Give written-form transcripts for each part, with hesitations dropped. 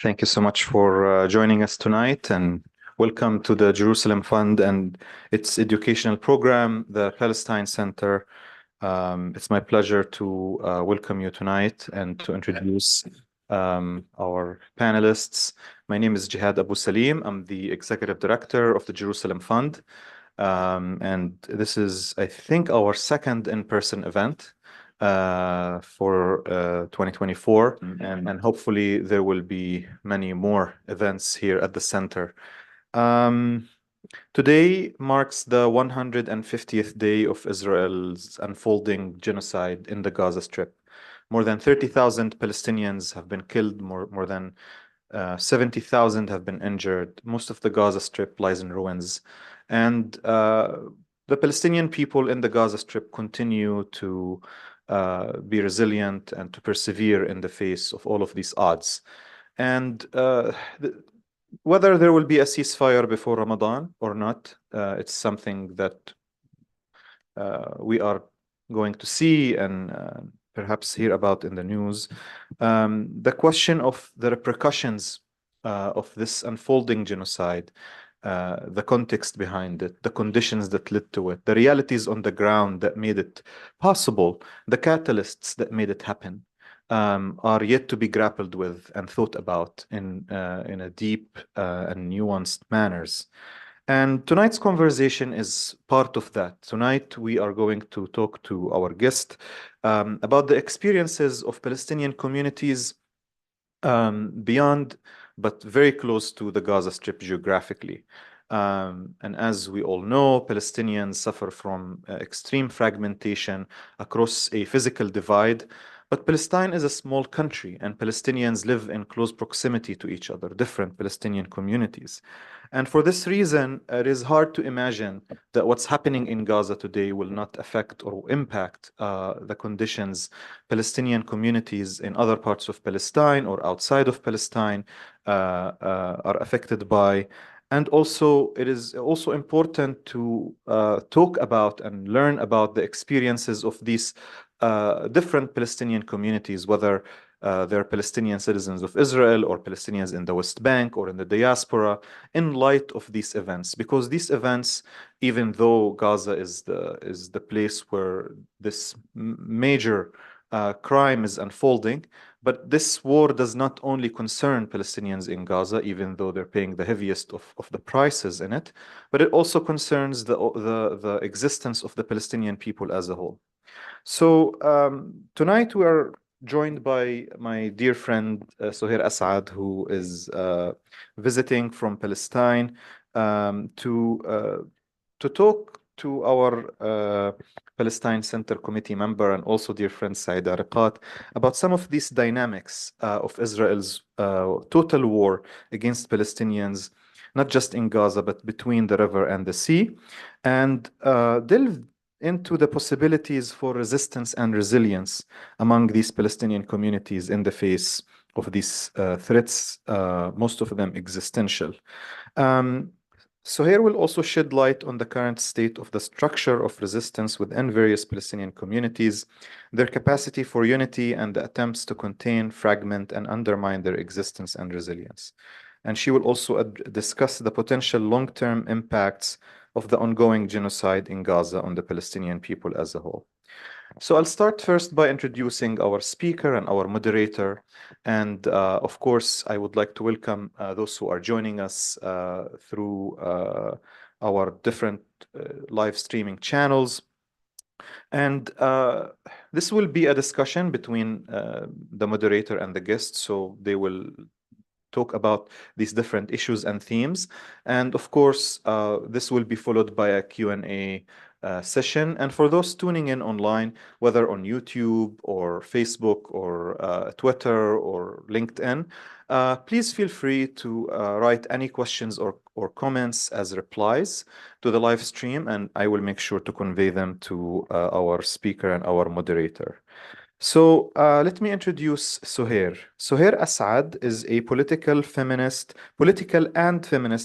Thank you so much for joining us tonight, and welcome to the Jerusalem Fund and its educational program, the Palestine Center. It's my pleasure to welcome you tonight and to introduce our panelists. My name is Jihad Abu Salim. I'm the Executive Director of the Jerusalem Fund. And this is, I think, our second in-person event for 2024. And hopefully there will be many more events here at the center. Today marks the 150th day of Israel's unfolding genocide in the Gaza Strip. More than 30,000 Palestinians have been killed, more than 70,000 have been injured. Most of the Gaza Strip lies in ruins. And the Palestinian people in the Gaza Strip continue to be resilient and to persevere in the face of all of these odds. And whether there will be a ceasefire before Ramadan or not, it's something that we are going to see and perhaps hear about in the news. The question of the repercussions of this unfolding genocide, the context behind it, the conditions that led to it, the realities on the ground that made it possible, the catalysts that made it happen, are yet to be grappled with and thought about in a deep and nuanced manners. And tonight's conversation is part of that. Tonight, we are going to talk to our guest about the experiences of Palestinian communities beyond, but very close to the Gaza Strip geographically. And as we all know, Palestinians suffer from extreme fragmentation across a physical divide. But Palestine is a small country, and Palestinians live in close proximity to each other, different Palestinian communities. And for this reason, it is hard to imagine that what's happening in Gaza today will not affect or impact the conditions Palestinian communities in other parts of Palestine or outside of Palestine are affected by. And also, it is also important to talk about and learn about the experiences of these different Palestinian communities, whether they're Palestinian citizens of Israel or Palestinians in the West Bank or in the diaspora, in light of these events. Because these events, even though Gaza is the place where this major crime is unfolding, but this war does not only concern Palestinians in Gaza, even though they're paying the heaviest of the prices in it, but it also concerns the existence of the Palestinian people as a whole. So tonight we are joined by my dear friend Soheir Asaad, who is visiting from Palestine to talk to our Palestine Center committee member and also dear friend Saida Riqat about some of these dynamics of Israel's total war against Palestinians, not just in Gaza, but between the river and the sea, and delve into the possibilities for resistance and resilience among these Palestinian communities in the face of these threats, most of them existential. Soheir will also shed light on the current state of the structure of resistance within various Palestinian communities, their capacity for unity, and the attempts to contain, fragment, and undermine their existence and resilience. And she will also discuss the potential long-term impacts of the ongoing genocide in Gaza on the Palestinian people as a whole. So I'll start first by introducing our speaker and our moderator. And of course, I would like to welcome those who are joining us through our different live streaming channels. And this will be a discussion between the moderator and the guest, so they will talk about these different issues and themes. And of course, this will be followed by a Q&A session. And for those tuning in online, whether on YouTube or Facebook or Twitter or LinkedIn, please feel free to write any questions or comments as replies to the live stream, and I will make sure to convey them to our speaker and our moderator. So let me introduce Soheir. Soheir Asaad is a political and feminist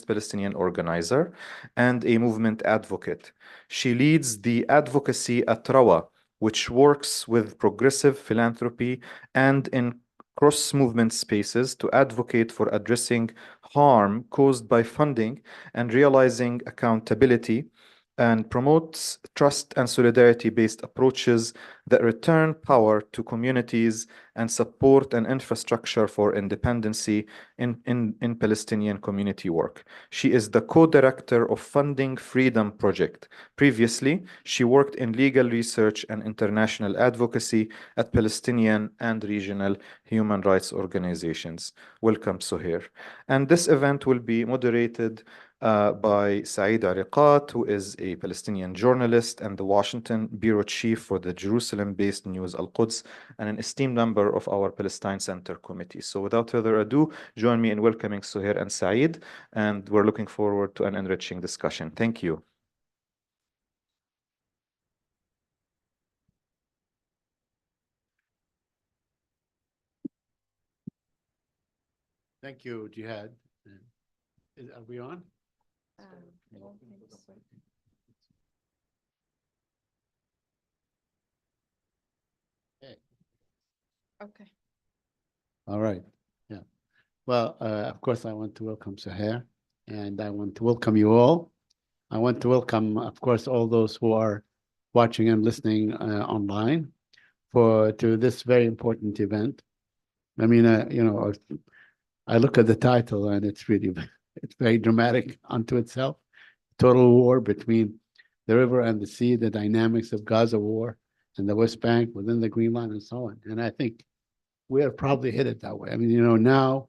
Palestinian organizer and a movement advocate. She leads the advocacy at Rawa, which works with progressive philanthropy and in cross-movement spaces to advocate for addressing harm caused by funding and realizing accountability, and promotes trust and solidarity-based approaches that return power to communities and support an infrastructure for independency in Palestinian community work. She is the co-director of Funding Freedom Project. Previously, she worked in legal research and international advocacy at Palestinian and regional human rights organizations. Welcome, Soheir. And this event will be moderated by Soheir Asaad, who is a Palestinian journalist and the Washington bureau chief for the Jerusalem-based News Al-Quds, and an esteemed member of our Palestine Center committee. So without further ado, join me in welcoming Soheir and Saeed, and we're looking forward to an enriching discussion. Thank you. Thank you, Jihad. Are we on? Okay. All right. Yeah. Well, of course, I want to welcome Soheir, and I want to welcome you all. I want to welcome, of course, all those who are watching and listening online to this very important event. I mean, I look at the title, and it's very dramatic unto itself. Total war between the river and the sea, the dynamics of Gaza war and the West Bank within the Green Line, and so on. And I think we are probably headed that way. I mean, now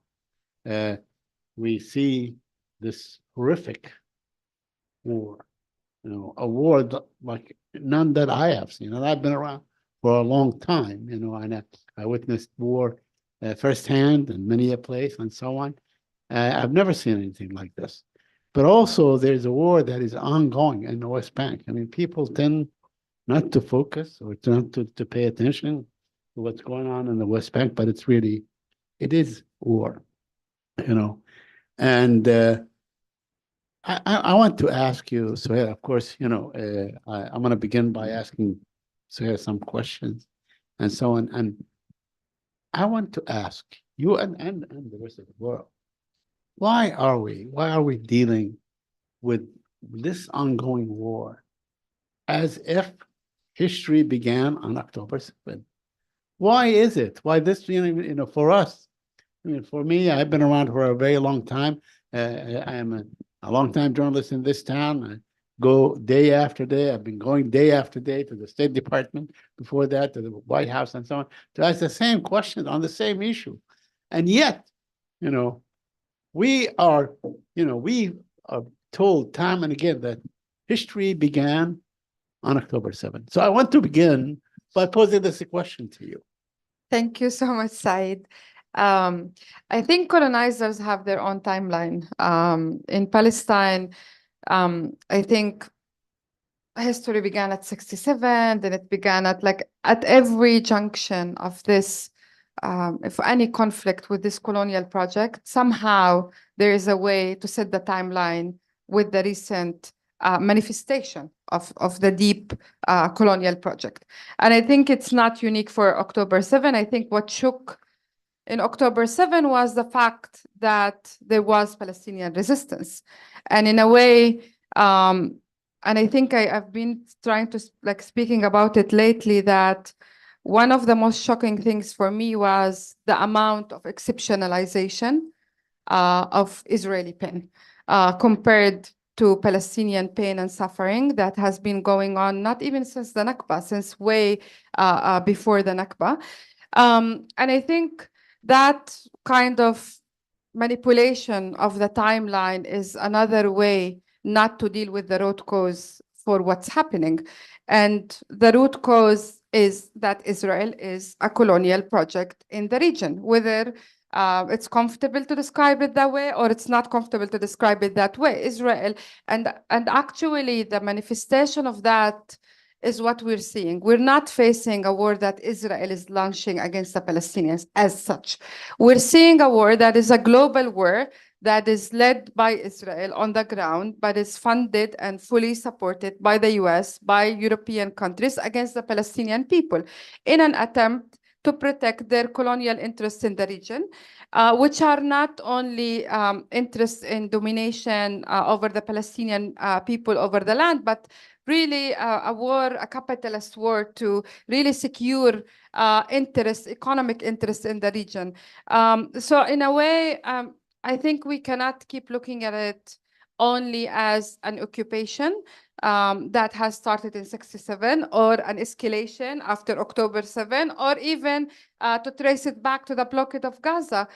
we see this horrific war, a war like none that I have seen. And I've been around for a long time, and I witnessed war firsthand in many a place and so on. I've never seen anything like this. But also, there's a war that is ongoing in the West Bank. I mean, people tend not to focus or not to pay attention to what's going on in the West Bank, but it is war, And I want to ask you, Soheir, of course, I'm going to begin by asking Soheir some questions and so on. And I want to ask you and the rest of the world, why are we dealing with this ongoing war as if history began on October 7th? Why is it? Why this, for us? I mean, for me, I've been around for a very long time. I am a long-time journalist in this town. I go day after day. I've been going day after day to the State Department, before that to the White House and so on, to ask the same questions on the same issue. And yet, we are told time and again that history began on October 7th. So I want to begin by posing this question to you. Thank you so much, Saeed. I think colonizers have their own timeline. In Palestine, I think history began at 67, then it began at every junction of this, if any conflict with this colonial project, somehow there is a way to set the timeline with the recent manifestation of the deep colonial project. And I think it's not unique for October 7. I think what shook in October 7 was the fact that there was Palestinian resistance. And in a way, and I think I've been trying to, speaking about it lately, that one of the most shocking things for me was the amount of exceptionalization of Israeli pain compared to Palestinian pain and suffering that has been going on, not even since the Nakba, since way before the Nakba. And I think that kind of manipulation of the timeline is another way not to deal with the root cause for what's happening. And the root cause is that Israel is a colonial project in the region, whether it's comfortable to describe it that way or it's not comfortable to describe it that way. Israel, and actually the manifestation of that is what we're seeing. We're not facing a war that Israel is launching against the Palestinians as such. We're seeing a war that is a global war that is led by Israel on the ground, but is funded and fully supported by the US, by European countries against the Palestinian people in an attempt to protect their colonial interests in the region, which are not only interests in domination over the Palestinian people over the land, but really a war, a capitalist war to really secure economic interests in the region. So in a way, I think we cannot keep looking at it only as an occupation that has started in 1967 or an escalation after October 7, or even to trace it back to the blockade of Gaza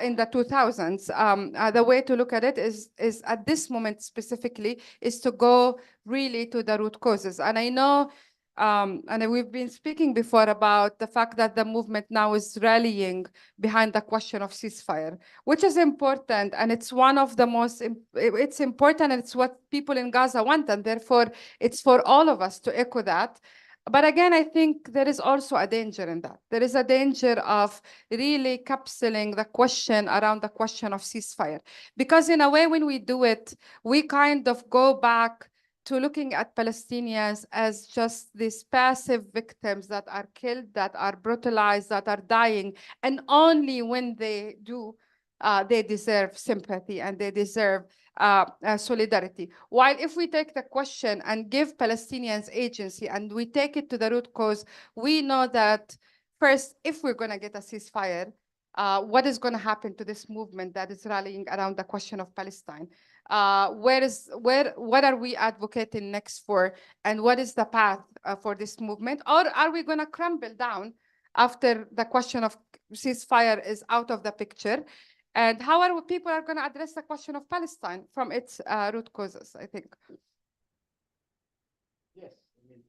in the 2000s. The way to look at it is at this moment specifically is to go really to the root causes. And I know and we've been speaking before about the fact that the movement now is rallying behind the question of ceasefire, which is important. And it's one of the most, it's important, and it's what people in Gaza want. And therefore, it's for all of us to echo that. But again, I think there is also a danger in that. There is a danger of really capsuling the question around the question of ceasefire. Because in a way, when we do it, we kind of go back to looking at Palestinians as just these passive victims that are killed, that are brutalized, that are dying. And only when they do, they deserve sympathy and they deserve solidarity. While if we take the question and give Palestinians agency and we take it to the root cause, we know that first, if we're going to get a ceasefire, what is going to happen to this movement that is rallying around the question of Palestine? What are we advocating next for, and what is the path for this movement? Or are we going to crumble down after the question of ceasefire is out of the picture? And how are people going to address the question of Palestine from its root causes, I think? Yes, I mean,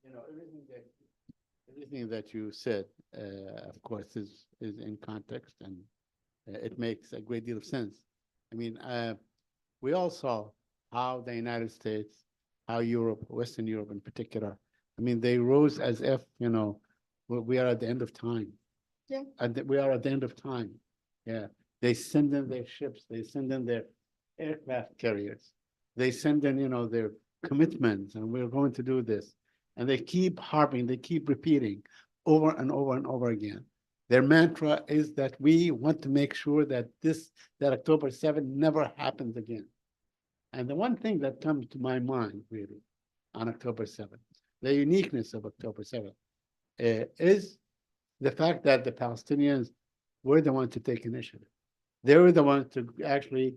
everything that you said, of course, is in context, and it makes a great deal of sense. I mean, we all saw how the United States, how Europe, Western Europe in particular, I mean, they rose as if, we are at the end of time. Yeah. We are at the end of time. Yeah. They send in their ships. They send in their aircraft carriers. They send in, their commitments, and we're going to do this. And they keep harping, they keep repeating over and over and over again. Their mantra is that we want to make sure that October 7th never happens again. And the one thing that comes to my mind, really, on October 7th, the uniqueness of October 7th, is the fact that the Palestinians were the ones to take initiative. They were the ones to actually,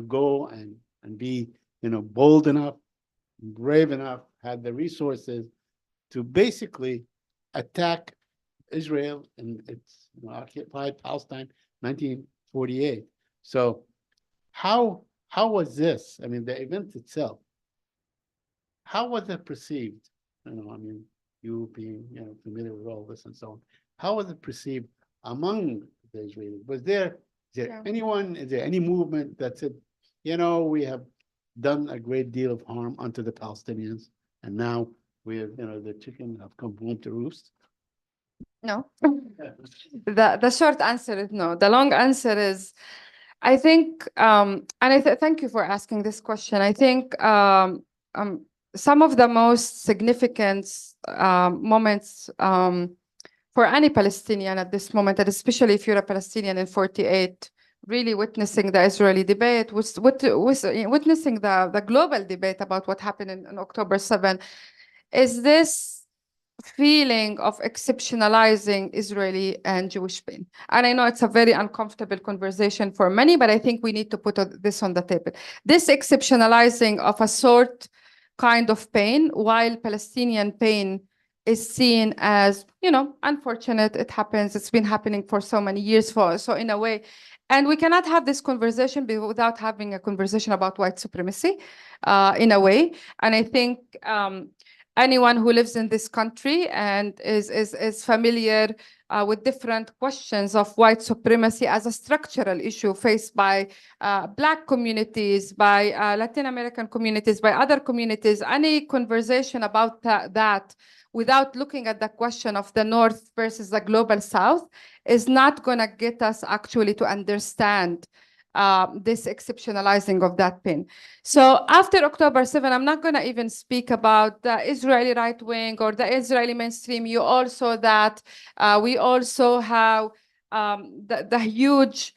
go and be, bold enough, brave enough, had the resources to basically attack Israel and its occupied Palestine, 1948. So how was this? I mean, the event itself, how was it perceived? You being familiar with all this and so on, how was it perceived among the Israelis? Is there anyone, is there any movement that said, we have done a great deal of harm unto the Palestinians, and now we have, the chicken have come home to roost? No. The short answer is no. The long answer is, I think, and thank you for asking this question. I think some of the most significant moments for any Palestinian at this moment, and especially if you're a Palestinian in 48, really witnessing the Israeli debate, witnessing the global debate about what happened in October 7, is this feeling of exceptionalizing Israeli and Jewish pain. And I know it's a very uncomfortable conversation for many, but I think we need to put this on the table. This exceptionalizing of a sort kind of pain, while Palestinian pain is seen as, unfortunate, it happens, it's been happening for so many years. So in a way, And we cannot have this conversation without having a conversation about white supremacy in a way. And I think anyone who lives in this country and is familiar with different questions of white supremacy as a structural issue faced by Black communities, by Latin American communities, by other communities, any conversation about that without looking at the question of the North versus the global South is not going to get us actually to understand this exceptionalizing of that pain. So after October 7, I'm not going to even speak about the Israeli right wing or the Israeli mainstream. You also that we also have the huge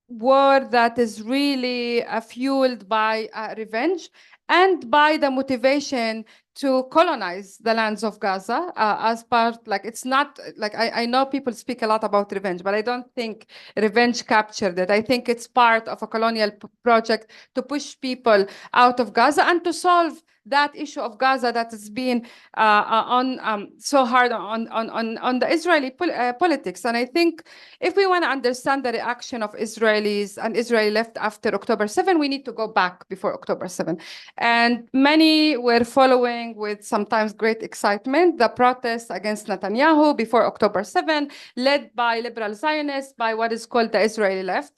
war that is really fueled by revenge and by the motivation to colonize the lands of Gaza as part, like, it's not, like, I know people speak a lot about revenge, but I don't think revenge captured it. I think it's part of a colonial project to push people out of Gaza and to solve that issue of Gaza that has been so hard on the Israeli politics. And I think if we want to understand the reaction of Israelis and Israeli left after October 7, we need to go back before October 7. And many were following with sometimes great excitement the protests against Netanyahu before October 7, led by liberal Zionists, by what is called the Israeli left.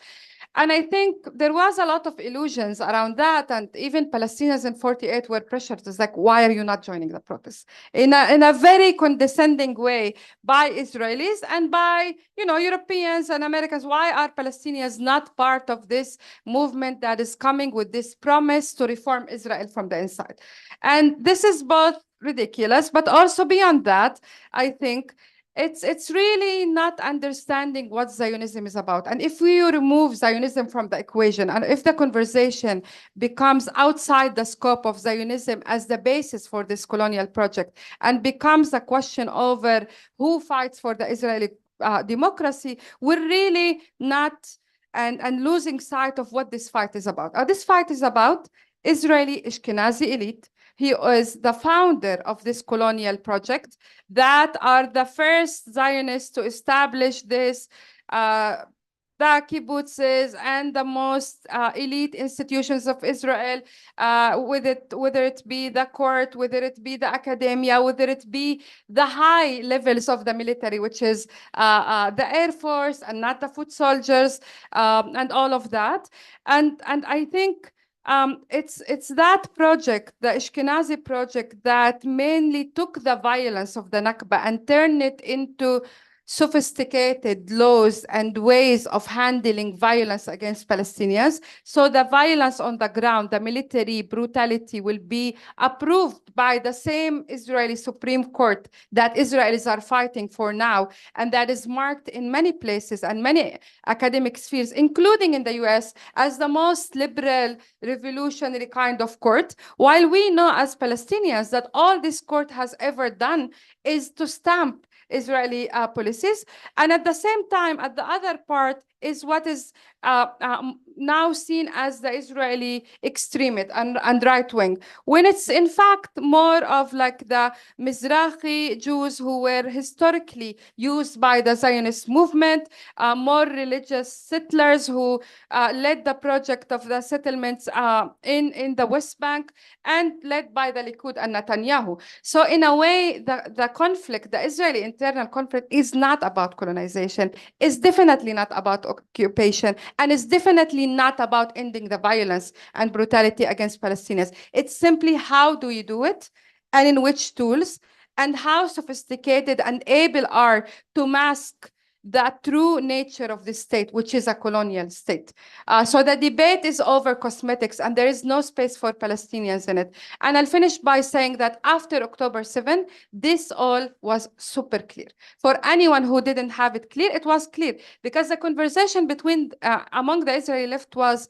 And I think there was a lot of illusions around that. And even Palestinians in 48 were pressured. It's like, why are you not joining the protests? In a very condescending way by Israelis and by, Europeans and Americans. Why are Palestinians not part of this movement that is coming with this promise to reform Israel from the inside? And this is both ridiculous, but also beyond that, I think it's really not understanding what Zionism is about. And if we remove Zionism from the equation, and if the conversation becomes outside the scope of Zionism as the basis for this colonial project and becomes a question over who fights for the Israeli democracy, we're really not and losing sight of what this fight is about. This fight is about Israeli Ashkenazi elite. He is the founder of this colonial project that are the first Zionists to establish this, the kibbutzes and the most elite institutions of Israel, whether it be the court, whether it be the academia, whether it be the high levels of the military, which is the Air Force and not the foot soldiers, and all of that. And I think it's that project, the Ashkenazi project, that mainly took the violence of the Nakba and turned it into sophisticated laws and ways of handling violence against Palestinians. So the violence on the ground, the military brutality, will be approved by the same Israeli Supreme Court that Israelis are fighting for now, and that is marked in many places and many academic spheres, including in the US, as the most liberal, revolutionary kind of court, while we know as Palestinians that all this court has ever done is to stamp Israeli policies. And at the same time, at the other part is what is now seen as the Israeli extremist and right wing, when it's in fact more of like the Mizrahi Jews who were historically used by the Zionist movement, more religious settlers who led the project of the settlements in the West Bank and led by the Likud and Netanyahu. So in a way, the conflict, the Israeli internal conflict, is not about colonization, is definitely not about occupation, and is definitely not about ending the violence and brutality against Palestinians. It's simply how do you do it, and in which tools, and how sophisticated and able are to mask the true nature of this state, which is a colonial state. So the debate is over cosmetics, and there is no space for Palestinians in it. And I'll finish by saying that after October 7, this all was super clear. For anyone who didn't have it clear, it was clear, because the conversation between among the Israeli left was,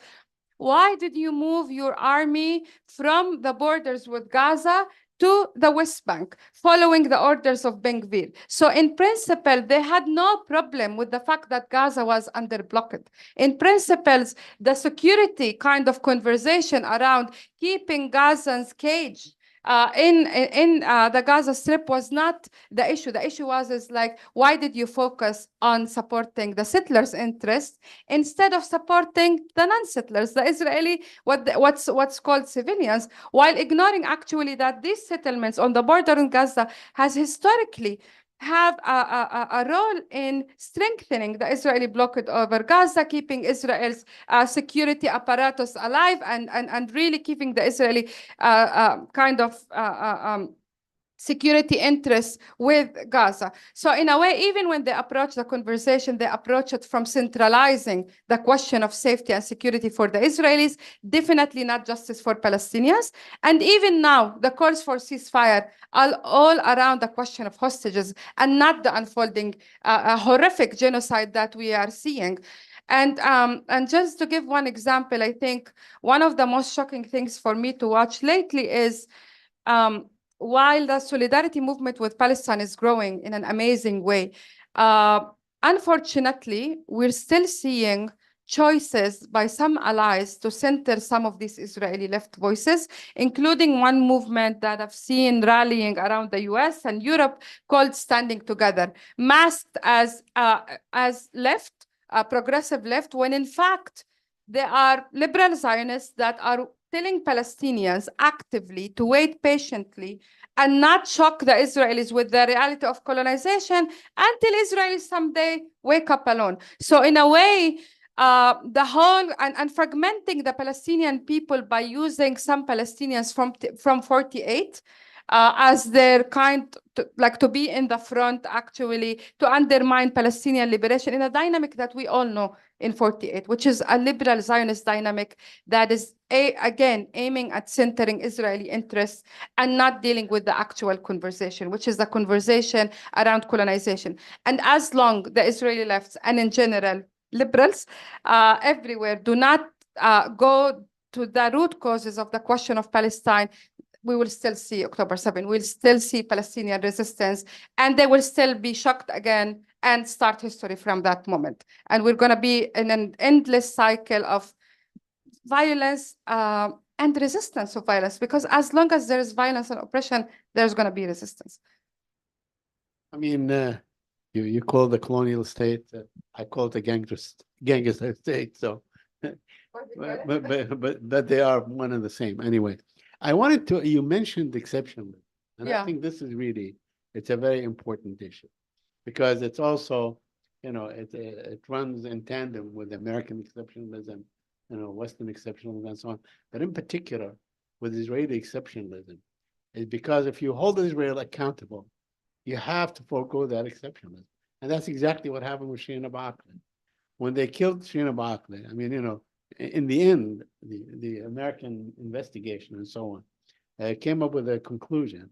why did you move your army from the borders with Gaza to the West Bank, following the orders of Ben Gvir? So in principle, they had no problem with the fact that Gaza was under blockade. In principles, the security kind of conversation around keeping Gazans caged in the Gaza Strip was not the issue. The issue was like, why did you focus on supporting the settlers' interests instead of supporting the non-settlers, the Israeli, what's called civilians, while ignoring actually that these settlements on the border in Gaza has historically have a role in strengthening the Israeli blockade over Gaza, keeping Israel's security apparatus alive, and really keeping the Israeli kind of security interests with Gaza. So in a way, even when they approach the conversation, they approach it from centralizing the question of safety and security for the Israelis, definitely not justice for Palestinians. And even now, the calls for ceasefire are all around the question of hostages and not the unfolding horrific genocide that we are seeing. And just to give one example, I think one of the most shocking things for me to watch lately is while the solidarity movement with Palestine is growing in an amazing way, unfortunately, we're still seeing choices by some allies to center some of these Israeli left voices, including one movement that I've seen rallying around the US and Europe called Standing Together, masked as left, progressive left, when in fact, there are liberal Zionists that are telling Palestinians actively to wait patiently and not shock the Israelis with the reality of colonization until Israelis someday wake up alone. So in a way, the whole and fragmenting the Palestinian people by using some Palestinians from 48 as their to be in the front, actually, to undermine Palestinian liberation in a dynamic that we all know in 48, which is a liberal Zionist dynamic that is, again, aiming at centering Israeli interests and not dealing with the actual conversation, which is the conversation around colonization. And as long the Israeli lefts, and in general, liberals everywhere, do not go to the root causes of the question of Palestine, we will still see October 7. We'll still see Palestinian resistance, and they will still be shocked again and start history from that moment. And we're going to be in an endless cycle of violence and resistance of violence, because as long as there is violence and oppression, there's going to be resistance. I mean, you call the colonial state, I call it a gangster state. So, but they are one and the same anyway. I wanted to, you mentioned exceptionalism, and I think this is really, it's a very important issue, because it's also, it runs in tandem with American exceptionalism, Western exceptionalism and so on. But in particular, with Israeli exceptionalism, is because if you hold Israel accountable, you have to forego that exceptionalism. And that's exactly what happened with Shirin Abu Akleh. When they killed Shirin Abu Akleh, I mean, in the end, the American investigation and so on came up with a conclusion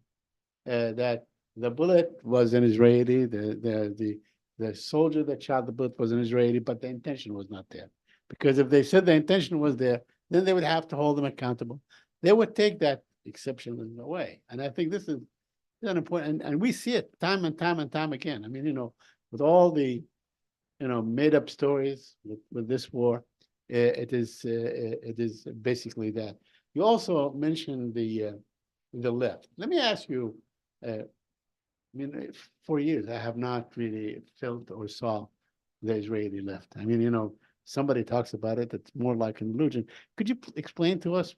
that the bullet was an Israeli, the soldier that shot the bullet was an Israeli, but the intention was not there. Because if they said the intention was there, then they would have to hold them accountable. They would take that exceptionalism away. And I think this is an important, and we see it time and time and time again. I mean, with all the, made up stories with this war, it is basically that. You also mentioned the left. Let me ask you, I mean, for years I have not really felt or saw the Israeli left. I mean, somebody talks about it, it's more like an illusion. Could you explain to us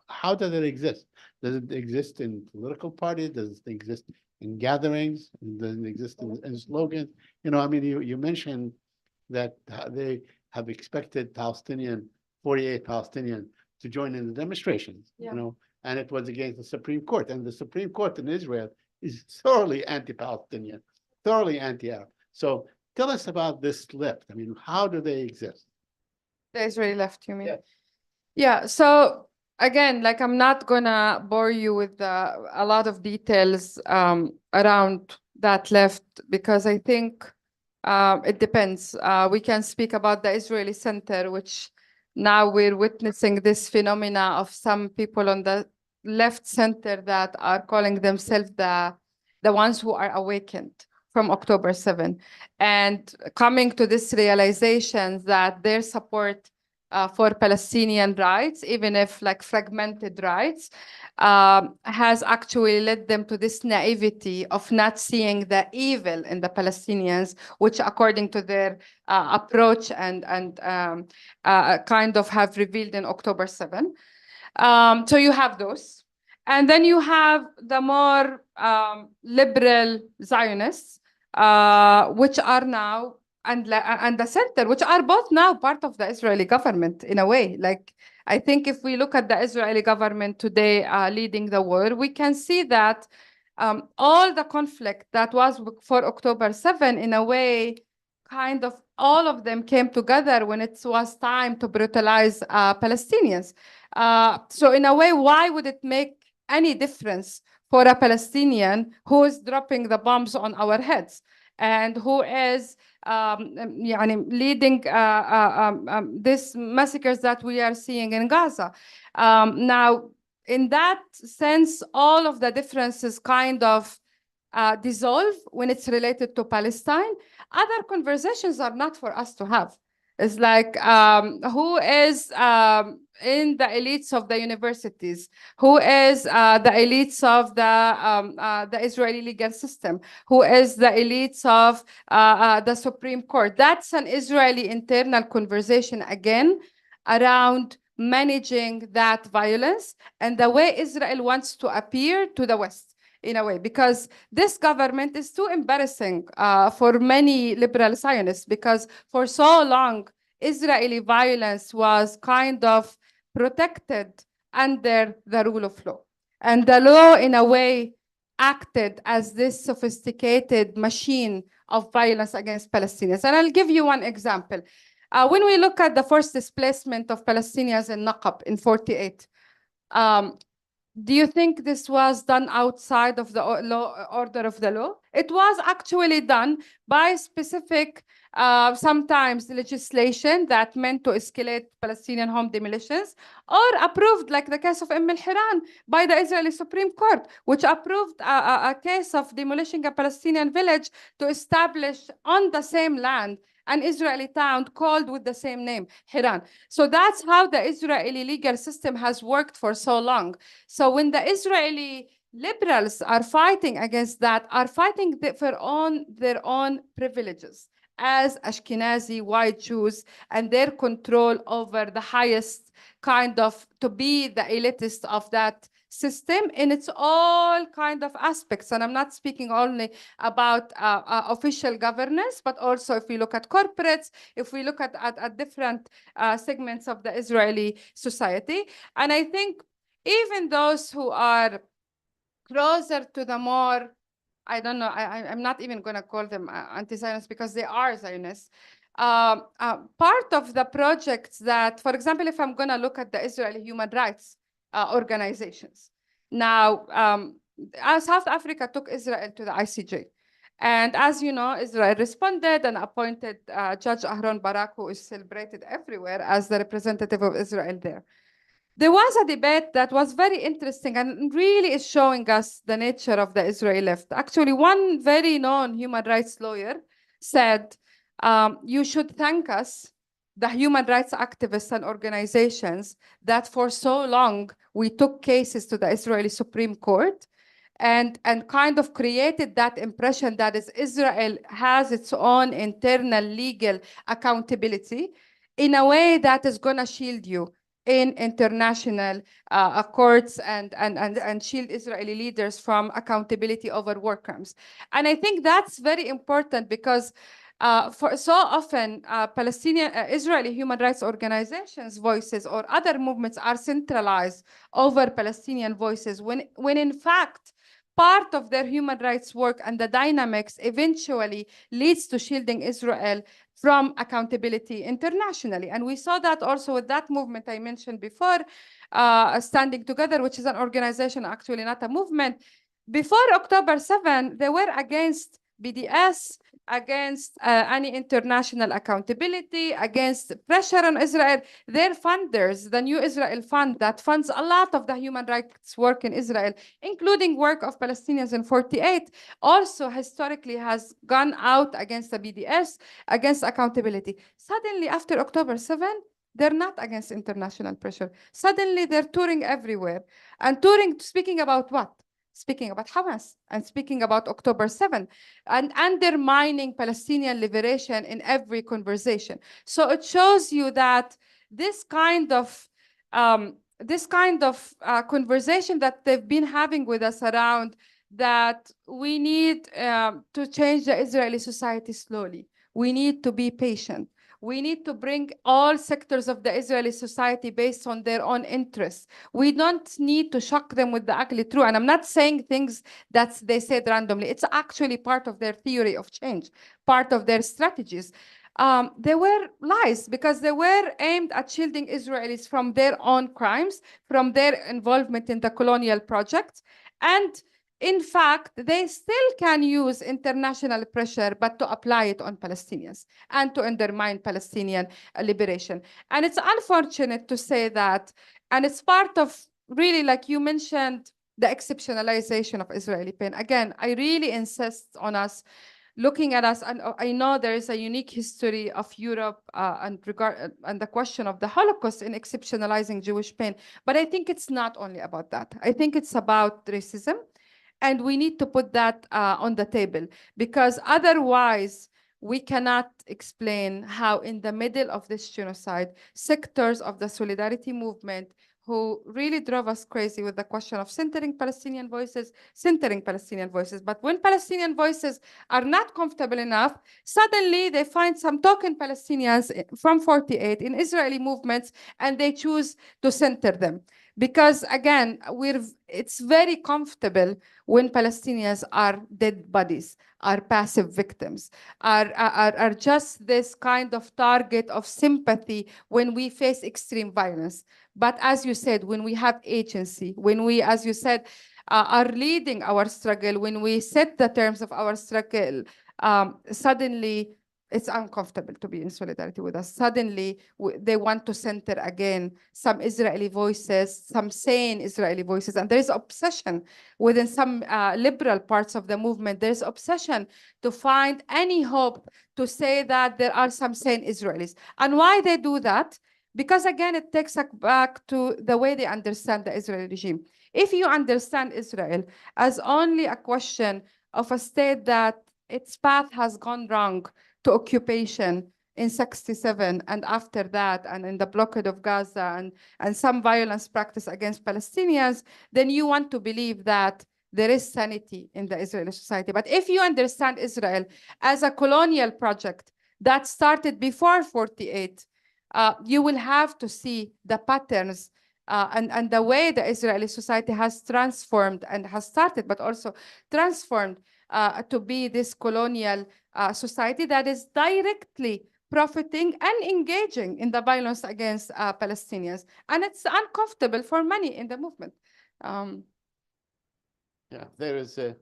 how does it exist? Does it exist in political parties? Does it exist in gatherings? Does it exist in slogans? I mean, you mentioned that they have expected 48 Palestinians to join in the demonstrations, and it was against the Supreme Court. And the Supreme Court in Israel is thoroughly anti-Palestinian, thoroughly anti-Arab. So tell us about this left. I mean, how do they exist? The Israeli left, you mean? Yes. Yeah, so again, I'm not gonna bore you with a lot of details around that left, because I think it depends. We can speak about the Israeli Center, which now we're witnessing this phenomena of some people on the left center that are calling themselves the ones who are awakened from October 7, and coming to this realization that their support for Palestinian rights, even if like fragmented rights, has actually led them to this naivety of not seeing the evil in the Palestinians, which according to their approach and kind of have revealed in October 7. So you have those. And then you have the more liberal Zionists, which are now, and the center, which are both now part of the Israeli government in a way. Like, I think if we look at the Israeli government today leading the war, we can see that all the conflict that was for October 7, in a way, kind of all of them came together when it was time to brutalize Palestinians. So in a way, why would it make any difference for a Palestinian who is dropping the bombs on our heads and who is leading these massacres that we are seeing in Gaza? Now, in that sense, all of the differences kind of dissolve when it's related to Palestine. Other conversations are not for us to have. It's like who is in the elites of the universities, who is the elites of the Israeli legal system, who is the elites of the Supreme Court. That's an Israeli internal conversation again around managing that violence and the way Israel wants to appear to the West in a way, because this government is too embarrassing for many liberal Zionists, because for so long, Israeli violence was kind of protected under the rule of law. And the law, in a way, acted as this sophisticated machine of violence against Palestinians. And I'll give you one example. When we look at the forced displacement of Palestinians in Naqab in 48, do you think this was done outside of the order of the law? It was actually done by specific, sometimes legislation that meant to escalate Palestinian home demolitions, or approved, like the case of Hiran, by the Israeli Supreme Court, which approved a case of demolishing a Palestinian village to establish on the same land an Israeli town called with the same name, Hiran. So that's how the Israeli legal system has worked for so long. So when the Israeli liberals are fighting against that, are fighting for their own privileges as Ashkenazi white Jews and their control over the highest kind of, to be the elitist of that system in its all kind of aspects. And I'm not speaking only about official governance, but also if we look at corporates, if we look at different segments of the Israeli society. And I think even those who are closer to the more, I don't know, I'm not even going to call them anti-Zionists because they are Zionists. Part of the projects that, for example, if I'm going to look at the Israeli human rights organizations. Now, South Africa took Israel to the ICJ. And as you know, Israel responded and appointed Judge Aharon Barak, who is celebrated everywhere as the representative of Israel there. There was a debate that was very interesting and really is showing us the nature of the Israeli left. Actually, one very known human rights lawyer said, you should thank us, the human rights activists and organizations, that for so long we took cases to the Israeli Supreme Court and kind of created that impression that Israel has its own internal legal accountability in a way that is going to shield you in international courts and shield Israeli leaders from accountability over war crimes. And I think that's very important because for so often, Palestinian, Israeli human rights organizations' voices or other movements are centralized over Palestinian voices when in fact, part of their human rights work and the dynamics eventually leads to shielding Israel from accountability internationally. And we saw that also with that movement I mentioned before, Standing Together, which is an organization, actually not a movement. Before October 7, they were against BDS, against any international accountability, against pressure on Israel. Their funders, the New Israel Fund, that funds a lot of the human rights work in Israel, including work of Palestinians in 48, also historically has gone out against the BDS, against accountability. Suddenly, after October 7, They're not against international pressure. Suddenly, they're touring everywhere. And touring, speaking about what? Speaking about Hamas and speaking about October 7th and undermining Palestinian liberation in every conversation. So it shows you that this kind of conversation that they've been having with us around that we need to change the Israeli society slowly. We need to be patient. We need to bring all sectors of the Israeli society based on their own interests. We don't need to shock them with the ugly truth. And I'm not saying things that they said randomly. It's actually part of their theory of change, part of their strategies. They were lies because they were aimed at shielding Israelis from their own crimes, from their involvement in the colonial project. And in fact, they still can use international pressure, but to apply it on Palestinians and to undermine Palestinian liberation. And it's unfortunate to say that, and it's part of really, like you mentioned, the exceptionalization of Israeli pain. Again, I really insist on us looking at us, and I know there is a unique history of Europe and the question of the Holocaust in exceptionalizing Jewish pain. But I think it's not only about that. I think it's about racism. And we need to put that on the table, because otherwise we cannot explain how in the middle of this genocide, sectors of the solidarity movement who really drove us crazy with the question of centering Palestinian voices. But when Palestinian voices are not comfortable enough, suddenly they find some token Palestinians from 48 in Israeli movements, and they choose to center them. Because again, it's very comfortable when Palestinians are dead bodies, are passive victims, are just this kind of target of sympathy when we face extreme violence. But as you said, when we have agency, when we, as you said, are leading our struggle, when we set the terms of our struggle, suddenly it's uncomfortable to be in solidarity with us. Suddenly, they want to center again some Israeli voices, some sane Israeli voices. And there is obsession within some liberal parts of the movement. There's obsession to find any hope to say that there are some sane Israelis. And why they do that? Because again, it takes us back to the way they understand the Israeli regime. If you understand Israel as only a question of a state that its path has gone wrong to occupation in 67 and after that, and in the blockade of Gaza and some violence practice against Palestinians, then you want to believe that there is sanity in the Israeli society. But if you understand Israel as a colonial project that started before 48, you will have to see the patterns and the way the Israeli society has transformed and has started, but also transformed to be this colonial society that is directly profiting and engaging in the violence against Palestinians. And it's uncomfortable for many in the movement. Yeah, there is a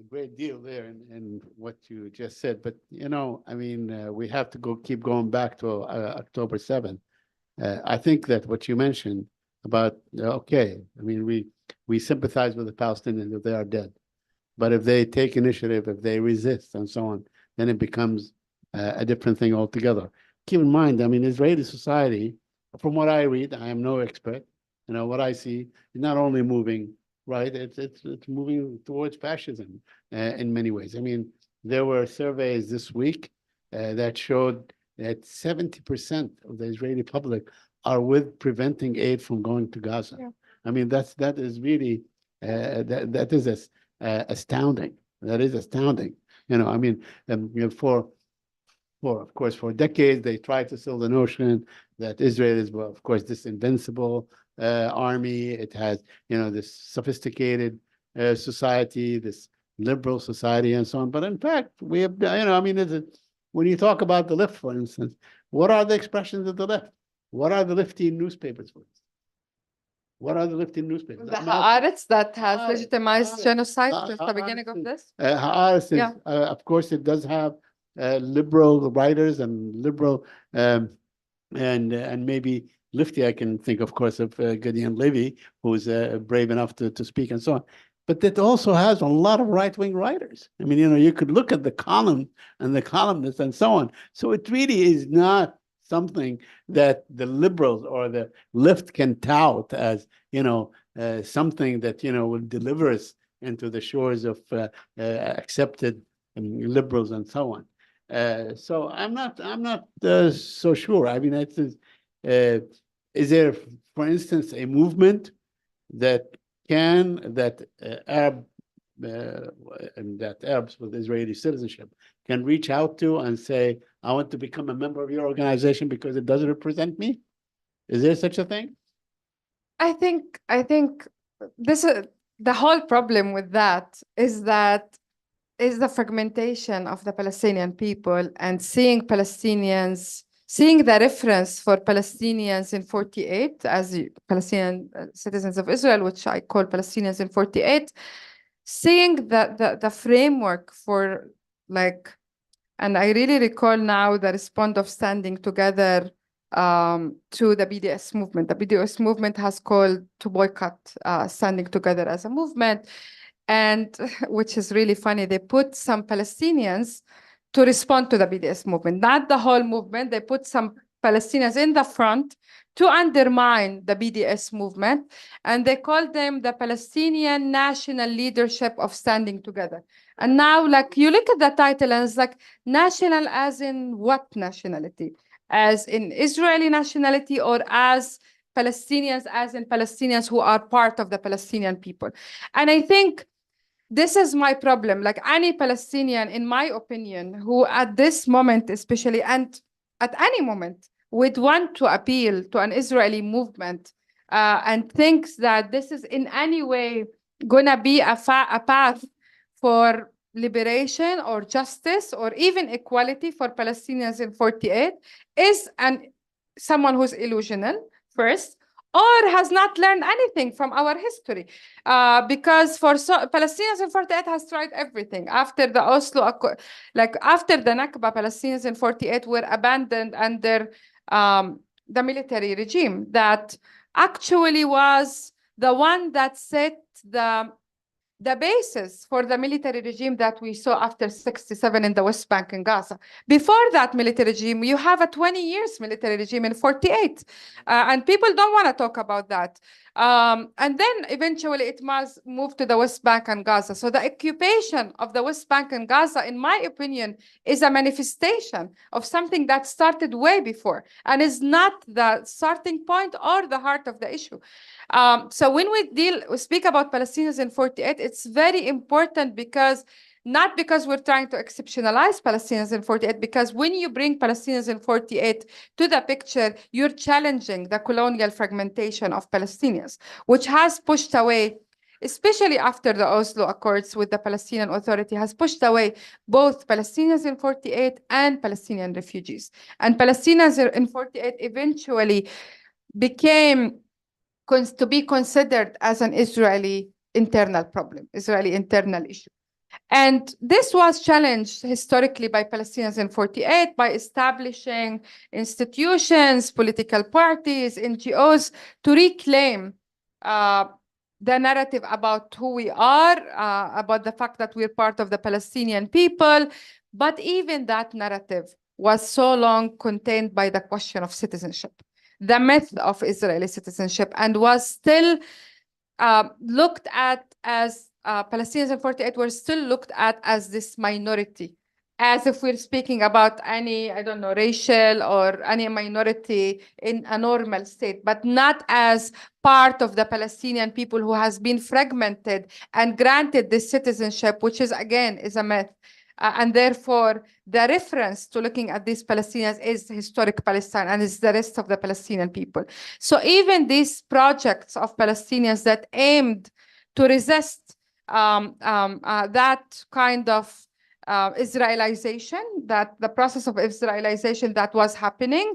great deal there in what you just said. But, you know, I mean, we have to keep going back to October 7th. I think that what you mentioned about, okay, I mean, we sympathize with the Palestinians if they are dead. But if they take initiative, if they resist and so on, then it becomes a different thing altogether. Keep in mind, I mean, Israeli society, from what I read, I am no expert, you know, what I see is not only moving, right, it's moving towards fascism in many ways. I mean, there were surveys this week that showed that 70% of the Israeli public are with preventing aid from going to Gaza. Yeah. I mean, that is really, that is astounding. That is astounding. You know, I mean, you know, of course, for decades, they tried to sell the notion that Israel is, well, of course, this invincible army. It has, you know, this sophisticated society, this liberal society, and so on. But in fact, we have, you know, I mean, when you talk about the left, for instance, what are the expressions of the left? What are the lefty newspapers, for instance? What are the lefty newspapers? The Haaretz that has legitimized genocide since the beginning of this? Haaretz is, of course, it does have liberal writers and liberal and maybe lefty. I can think, of course, of Gideon Levy, who's brave enough to speak and so on. But it also has a lot of right-wing writers. I mean, you know, you could look at the column and the columnists and so on. So it really is not something that the liberals or the left can tout as, something that, will deliver us into the shores of accepted liberals and so on. So I'm not so sure. I mean, is there, for instance, a movement that Arabs with Israeli citizenship can reach out to and say, I want to become a member of your organization because it doesn't represent me? Is there such a thing? I think this is the whole problem with that is the fragmentation of the Palestinian people, and seeing the reference for Palestinians in 48 as Palestinian citizens of Israel, which I call Palestinians in 48, seeing the framework for and I really recall now the response of standing together to the BDS movement. The BDS movement has called to boycott standing together as a movement. And which is really funny, they put some Palestinians to respond to the BDS movement, not the whole movement. They put some Palestinians in the front to undermine the BDS movement. And they called them the Palestinian National Leadership of Standing Together. And now, you look at the title and it's national as in what nationality? As in Israeli nationality, or as Palestinians as in Palestinians who are part of the Palestinian people? And I think this is my problem. Any Palestinian, in my opinion, who at this moment especially, and at any moment, would want to appeal to an Israeli movement and thinks that this is in any way going to be a path for liberation or justice or even equality for Palestinians in 48 is someone who's illusional, first, or has not learned anything from our history. Because Palestinians in 48 has tried everything. After the Oslo, after the Nakba, Palestinians in 48 were abandoned under the military regime that actually was the one that set the basis for the military regime that we saw after 67 in the West Bank and Gaza. Before that military regime, you have a 20 years military regime in 48. And people don't want to talk about that. And then eventually it must move to the West Bank and Gaza. So the occupation of the West Bank and Gaza, in my opinion, is a manifestation of something that started way before and is not the starting point or the heart of the issue. So when we speak about Palestinians in 48, it's very important not because we're trying to exceptionalize Palestinians in 48, because when you bring Palestinians in 48 to the picture, you're challenging the colonial fragmentation of Palestinians, which has pushed away, especially after the Oslo Accords with the Palestinian Authority, has pushed away both Palestinians in 48 and Palestinian refugees. And Palestinians in 48 eventually became to be considered as an Israeli internal problem, Israeli internal issue. And this was challenged historically by Palestinians in 48 by establishing institutions, political parties, NGOs to reclaim the narrative about who we are, about the fact that we're part of the Palestinian people. But even that narrative was so long contained by the question of citizenship, the myth of Israeli citizenship, and was still looked at as Palestinians in 48 were still looked at as this minority, as if we're speaking about any, I don't know, racial or any minority in a normal state, but not as part of the Palestinian people who has been fragmented and granted this citizenship, which is, again, is a myth. And therefore, the reference to looking at these Palestinians is historic Palestine and is the rest of the Palestinian people. So even these projects of Palestinians that aimed to resist that kind of Israelization, that the process of Israelization that was happening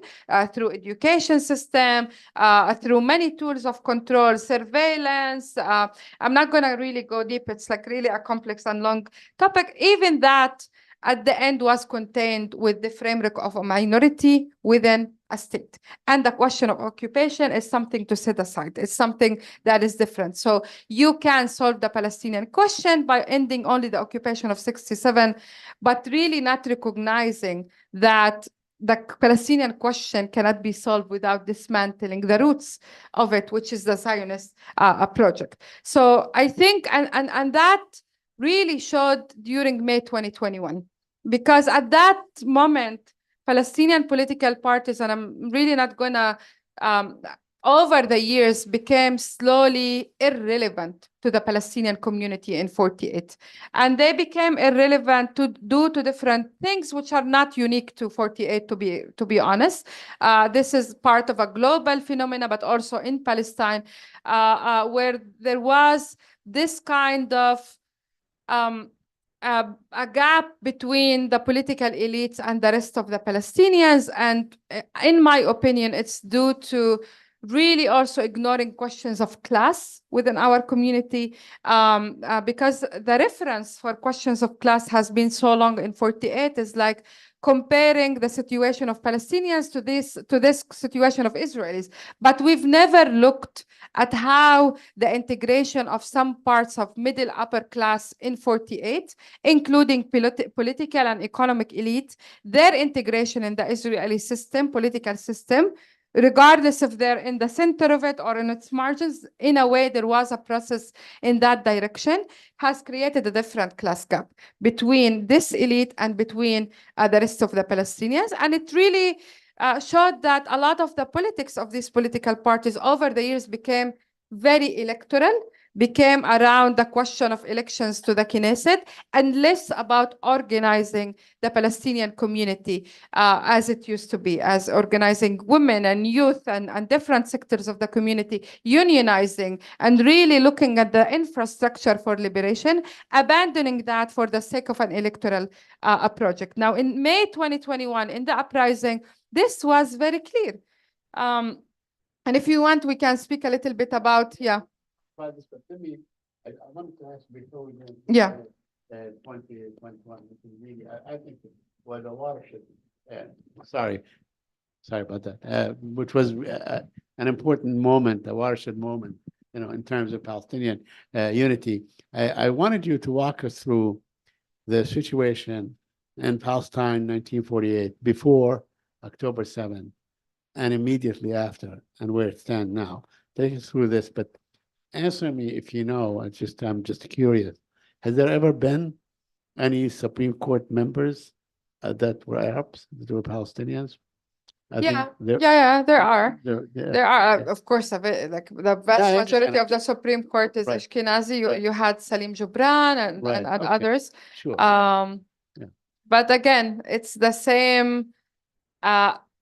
through education system, through many tools of control, surveillance. I'm not going to really go deep. It's really a complex and long topic. Even that at the end was contained with the framework of a minority within a state. And the question of occupation is something to set aside. It's something that is different. So you can solve the Palestinian question by ending only the occupation of 67, but really not recognizing that the Palestinian question cannot be solved without dismantling the roots of it, which is the Zionist project. So I think, and that really showed during May 2021, because at that moment, Palestinian political parties, and I'm really not gonna, over the years became slowly irrelevant to the Palestinian community in 48. And they became irrelevant due to different things which are not unique to 48, to be honest. This is part of a global phenomena, but also in Palestine, where there was this kind of a gap between the political elites and the rest of the Palestinians. And in my opinion, it's due to really also ignoring questions of class within our community, because the reference for questions of class has been so long in 48 is like comparing the situation of Palestinians to this situation of Israelis. But we've never looked at how the integration of some parts of middle upper class in 48, including political and economic elite, their integration in the Israeli system, political system, regardless if they're in the center of it or in its margins, in a way, there was a process in that direction, has created a different class gap between this elite and between the rest of the Palestinians. And it really showed that a lot of the politics of these political parties over the years became very electoral, became around the question of elections to the Knesset, and less about organizing the Palestinian community as it used to be, as organizing women and youth and different sectors of the community, unionizing and really looking at the infrastructure for liberation, abandoning that for the sake of an electoral project. Now, in May 2021, in the uprising, this was very clear. And if you want, we can speak a little bit about, But let me, I wanted to ask before we go into 2021, which is really, I think it was a watershed. Sorry about that. Which was an important moment, a watershed moment, in terms of Palestinian unity. I wanted you to walk us through the situation in Palestine 1948, before October 7, and immediately after, and where it stands now. Take us through this, but answer me if you know. I'm just curious. Has there ever been any Supreme Court members that were Arabs, that were Palestinians? There are. There are, of course, like the vast majority of the Supreme Court is Ashkenazi. You had Salim Gibran and others. Sure. But again, it's the same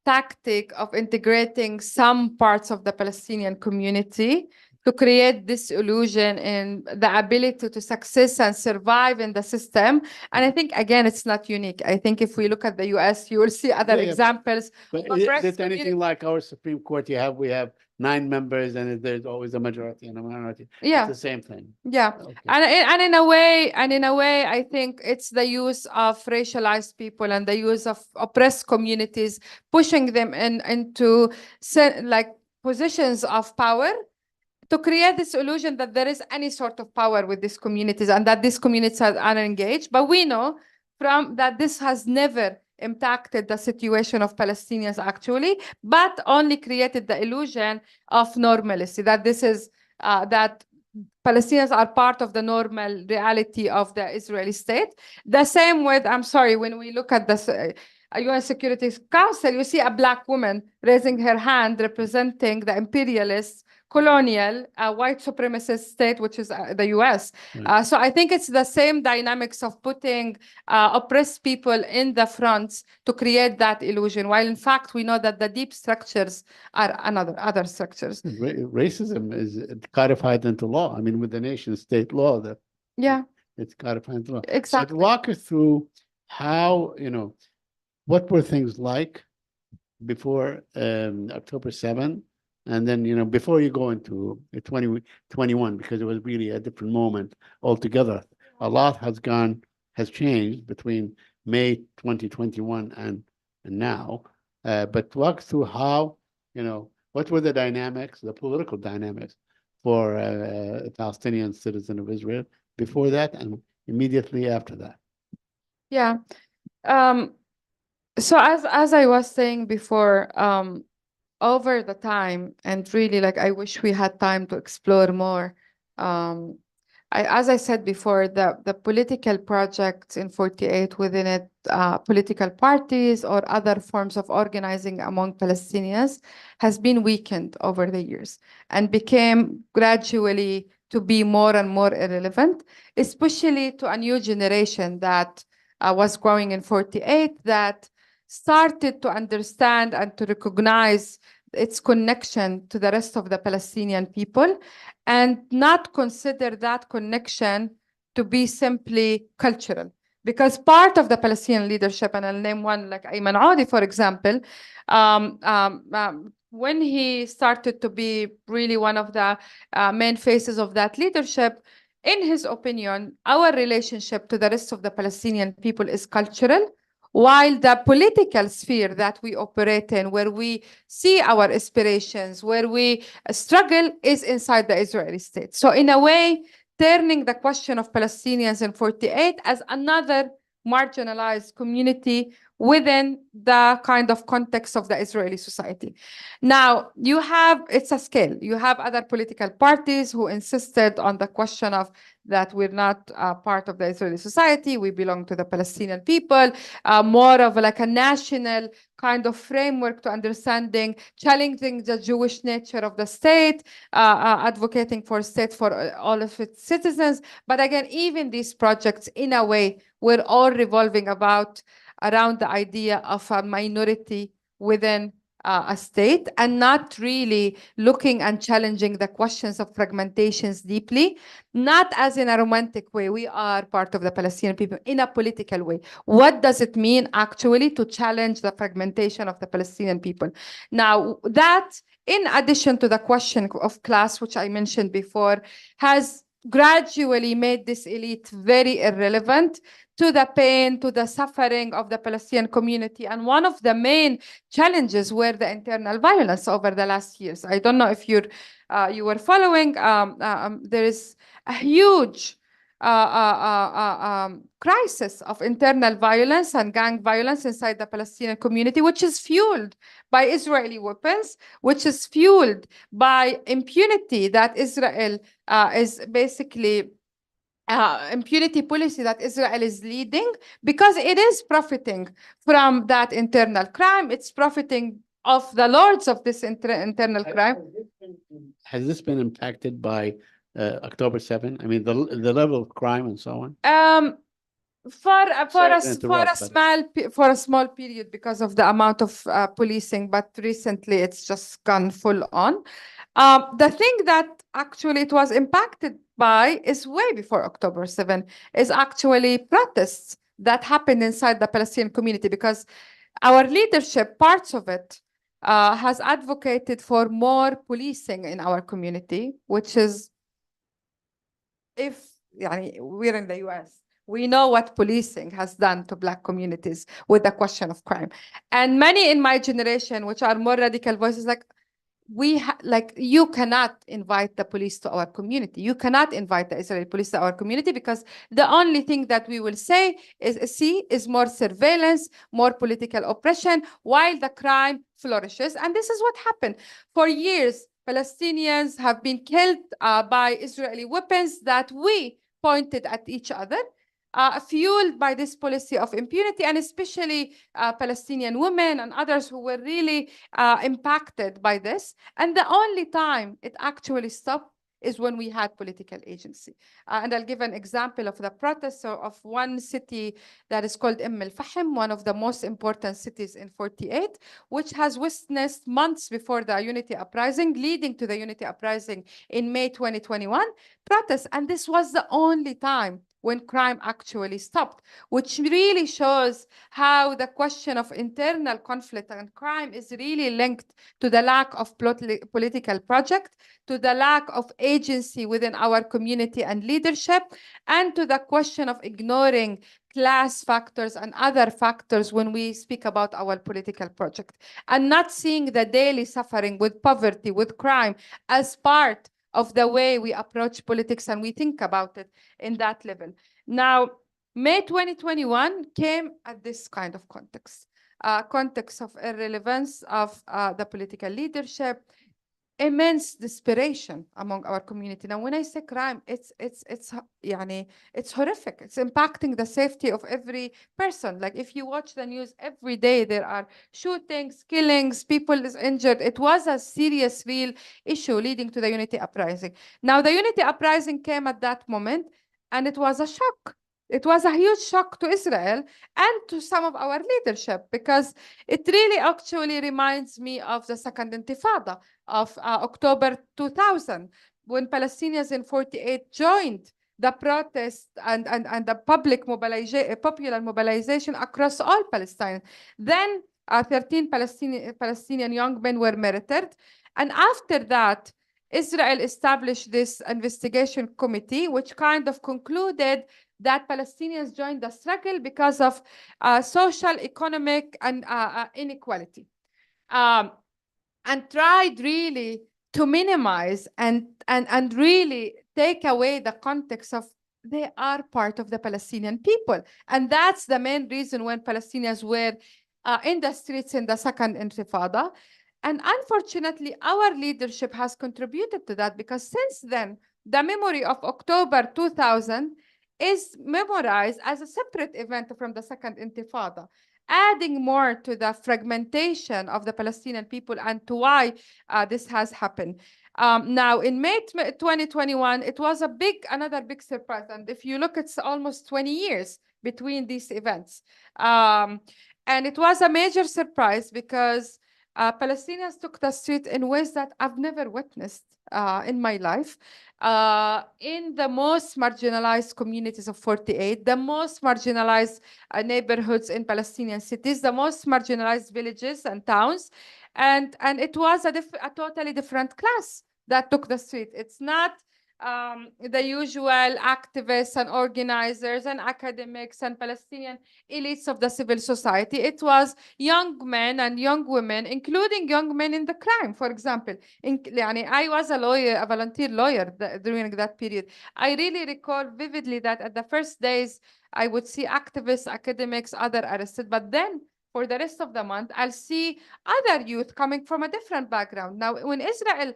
tactic of integrating some parts of the Palestinian community to create this illusion in the ability to success and survive in the system. And I think, again, it's not unique. I think if we look at the US, you will see other examples. But is it anything like our Supreme Court? We have 9 members, and there's always a majority and a minority. It's the same thing. Okay. And in a way, I think it's the use of racialized people and the use of oppressed communities, pushing them into like positions of power, to create this illusion that there is any sort of power with these communities and that these communities are unengaged. But we know from that this has never impacted the situation of Palestinians actually, but only created the illusion of normalcy, that this is that Palestinians are part of the normal reality of the Israeli state. The same with, I'm sorry, when we look at the UN Security Council, you see a Black woman raising her hand representing the imperialist, colonial, white supremacist state, which is the US. Right. So I think it's the same dynamics of putting oppressed people in the front to create that illusion, while in fact we know that the deep structures are other structures. Racism is codified into law. I mean, with the nation state law, it's codified into law. Exactly. So walk us through how, what were things like before October 7? And then, before you go into 2021, because it was really a different moment altogether. A lot has changed between May 2021 and now. But walk through how, what were the dynamics, the political dynamics for a Palestinian citizen of Israel before that and immediately after that? So as I was saying before, over the time, and really, like, I wish we had time to explore more. As I said before, the political projects in 48 within it, political parties or other forms of organizing among Palestinians has been weakened over the years and became gradually to be more and more irrelevant, especially to a new generation that was growing in 48 that started to understand and to recognize its connection to the rest of the Palestinian people and not consider that connection to be simply cultural. Because part of the Palestinian leadership, and I'll name one like Ayman Audi, for example, when he started to be really one of the main faces of that leadership, in his opinion, our relationship to the rest of the Palestinian people is cultural, while the political sphere that we operate in, where we see our aspirations, where we struggle, is inside the Israeli state. So in a way, turning the question of Palestinians in 48 as another marginalized community within the kind of context of the Israeli society. Now, it's a scale. You have other political parties who insisted on the question of that we're not part of the Israeli society, we belong to the Palestinian people, more of like a national kind of framework to understanding, challenging the Jewish nature of the state, advocating for a state for all of its citizens. But again, even these projects, in a way, were all revolving around the idea of a minority within a state, and not really looking and challenging the questions of fragmentations deeply, not as in a romantic way. We are part of the Palestinian people, in a political way. What does it mean actually to challenge the fragmentation of the Palestinian people? Now, that, in addition to the question of class, which I mentioned before, has gradually made this elite very irrelevant to the pain, to the suffering of the Palestinian community. And one of the main challenges were the internal violence over the last years. I don't know if you were following. There is a huge crisis of internal violence and gang violence inside the Palestinian community, which is fueled by Israeli weapons, which is fueled by impunity that Israel is basically impunity policy that Israel is leading, because it is profiting from that internal crime. It's profiting of the lords of this internal crime. Has this been impacted by October 7? I mean, the level of crime and so on? For a small period because of the amount of policing, but recently it's just gone full on. The thing that actually it was impacted by is way before October 7, is actually protests that happened inside the Palestinian community, because our leadership, parts of it, has advocated for more policing in our community, which is, we're in the US, we know what policing has done to Black communities with the question of crime. And many in my generation, which are more radical voices, like, you cannot invite the police to our community. You cannot invite the Israeli police to our community, because the only thing that we will say is more surveillance, more political oppression, while the crime flourishes. And this is what happened. For years, Palestinians have been killed by Israeli weapons that we pointed at each other, fueled by this policy of impunity, and especially Palestinian women and others who were really impacted by this. And the only time it actually stopped is when we had political agency. And I'll give an example of the protests of one city that is called al-Fahim, one of the most important cities in 48, which has witnessed months before the Unity Uprising, leading to the Unity Uprising in May 2021, protests. And this was the only time when crime actually stopped, which really shows how the question of internal conflict and crime is really linked to the lack of political project, to the lack of agency within our community and leadership, and to the question of ignoring class factors and other factors when we speak about our political project, and not seeing the daily suffering with poverty, with crime, as part of the way we approach politics and we think about it in that level. Now, May 2021 came at this kind of context. context of irrelevance of the political leadership, immense desperation among our community. Now, when I say crime, it's horrific. It's impacting the safety of every person. Like if you watch the news every day, there are shootings, killings, people is injured. It was a serious, real issue leading to the Unity Uprising. Now, the Unity Uprising came at that moment, and it was a shock. It was a huge shock to Israel and to some of our leadership, because it really actually reminds me of the Second Intifada of October 2000, when Palestinians in 48 joined the protest and the popular mobilization across all Palestine. Then 13 Palestinian young men were murdered. And after that, Israel established this investigation committee, which kind of concluded that Palestinians joined the struggle because of social, economic, and inequality. And tried really to minimize and really take away the context of they are part of the Palestinian people. And that's the main reason when Palestinians were in the streets in the Second Intifada. And unfortunately, our leadership has contributed to that, because since then, the memory of October 2000 is memorized as a separate event from the Second Intifada, adding more to the fragmentation of the Palestinian people and to why this has happened. Now, in May 2021, it was another big surprise. And if you look, it's almost 20 years between these events. And it was a major surprise because Palestinians took the street in ways that I've never witnessed in my life. In the most marginalized communities of 48, the most marginalized neighborhoods in Palestinian cities, the most marginalized villages and towns. And it was a totally different class that took the street. It's not the usual activists and organizers and academics and Palestinian elites of the civil society. It was young men and young women, including young men in the crime, for example. I was a volunteer lawyer during that period. I really recall vividly that at the first days, I would see activists, academics, other arrested, but then for the rest of the month, I'll see other youth coming from a different background. Now, when Israel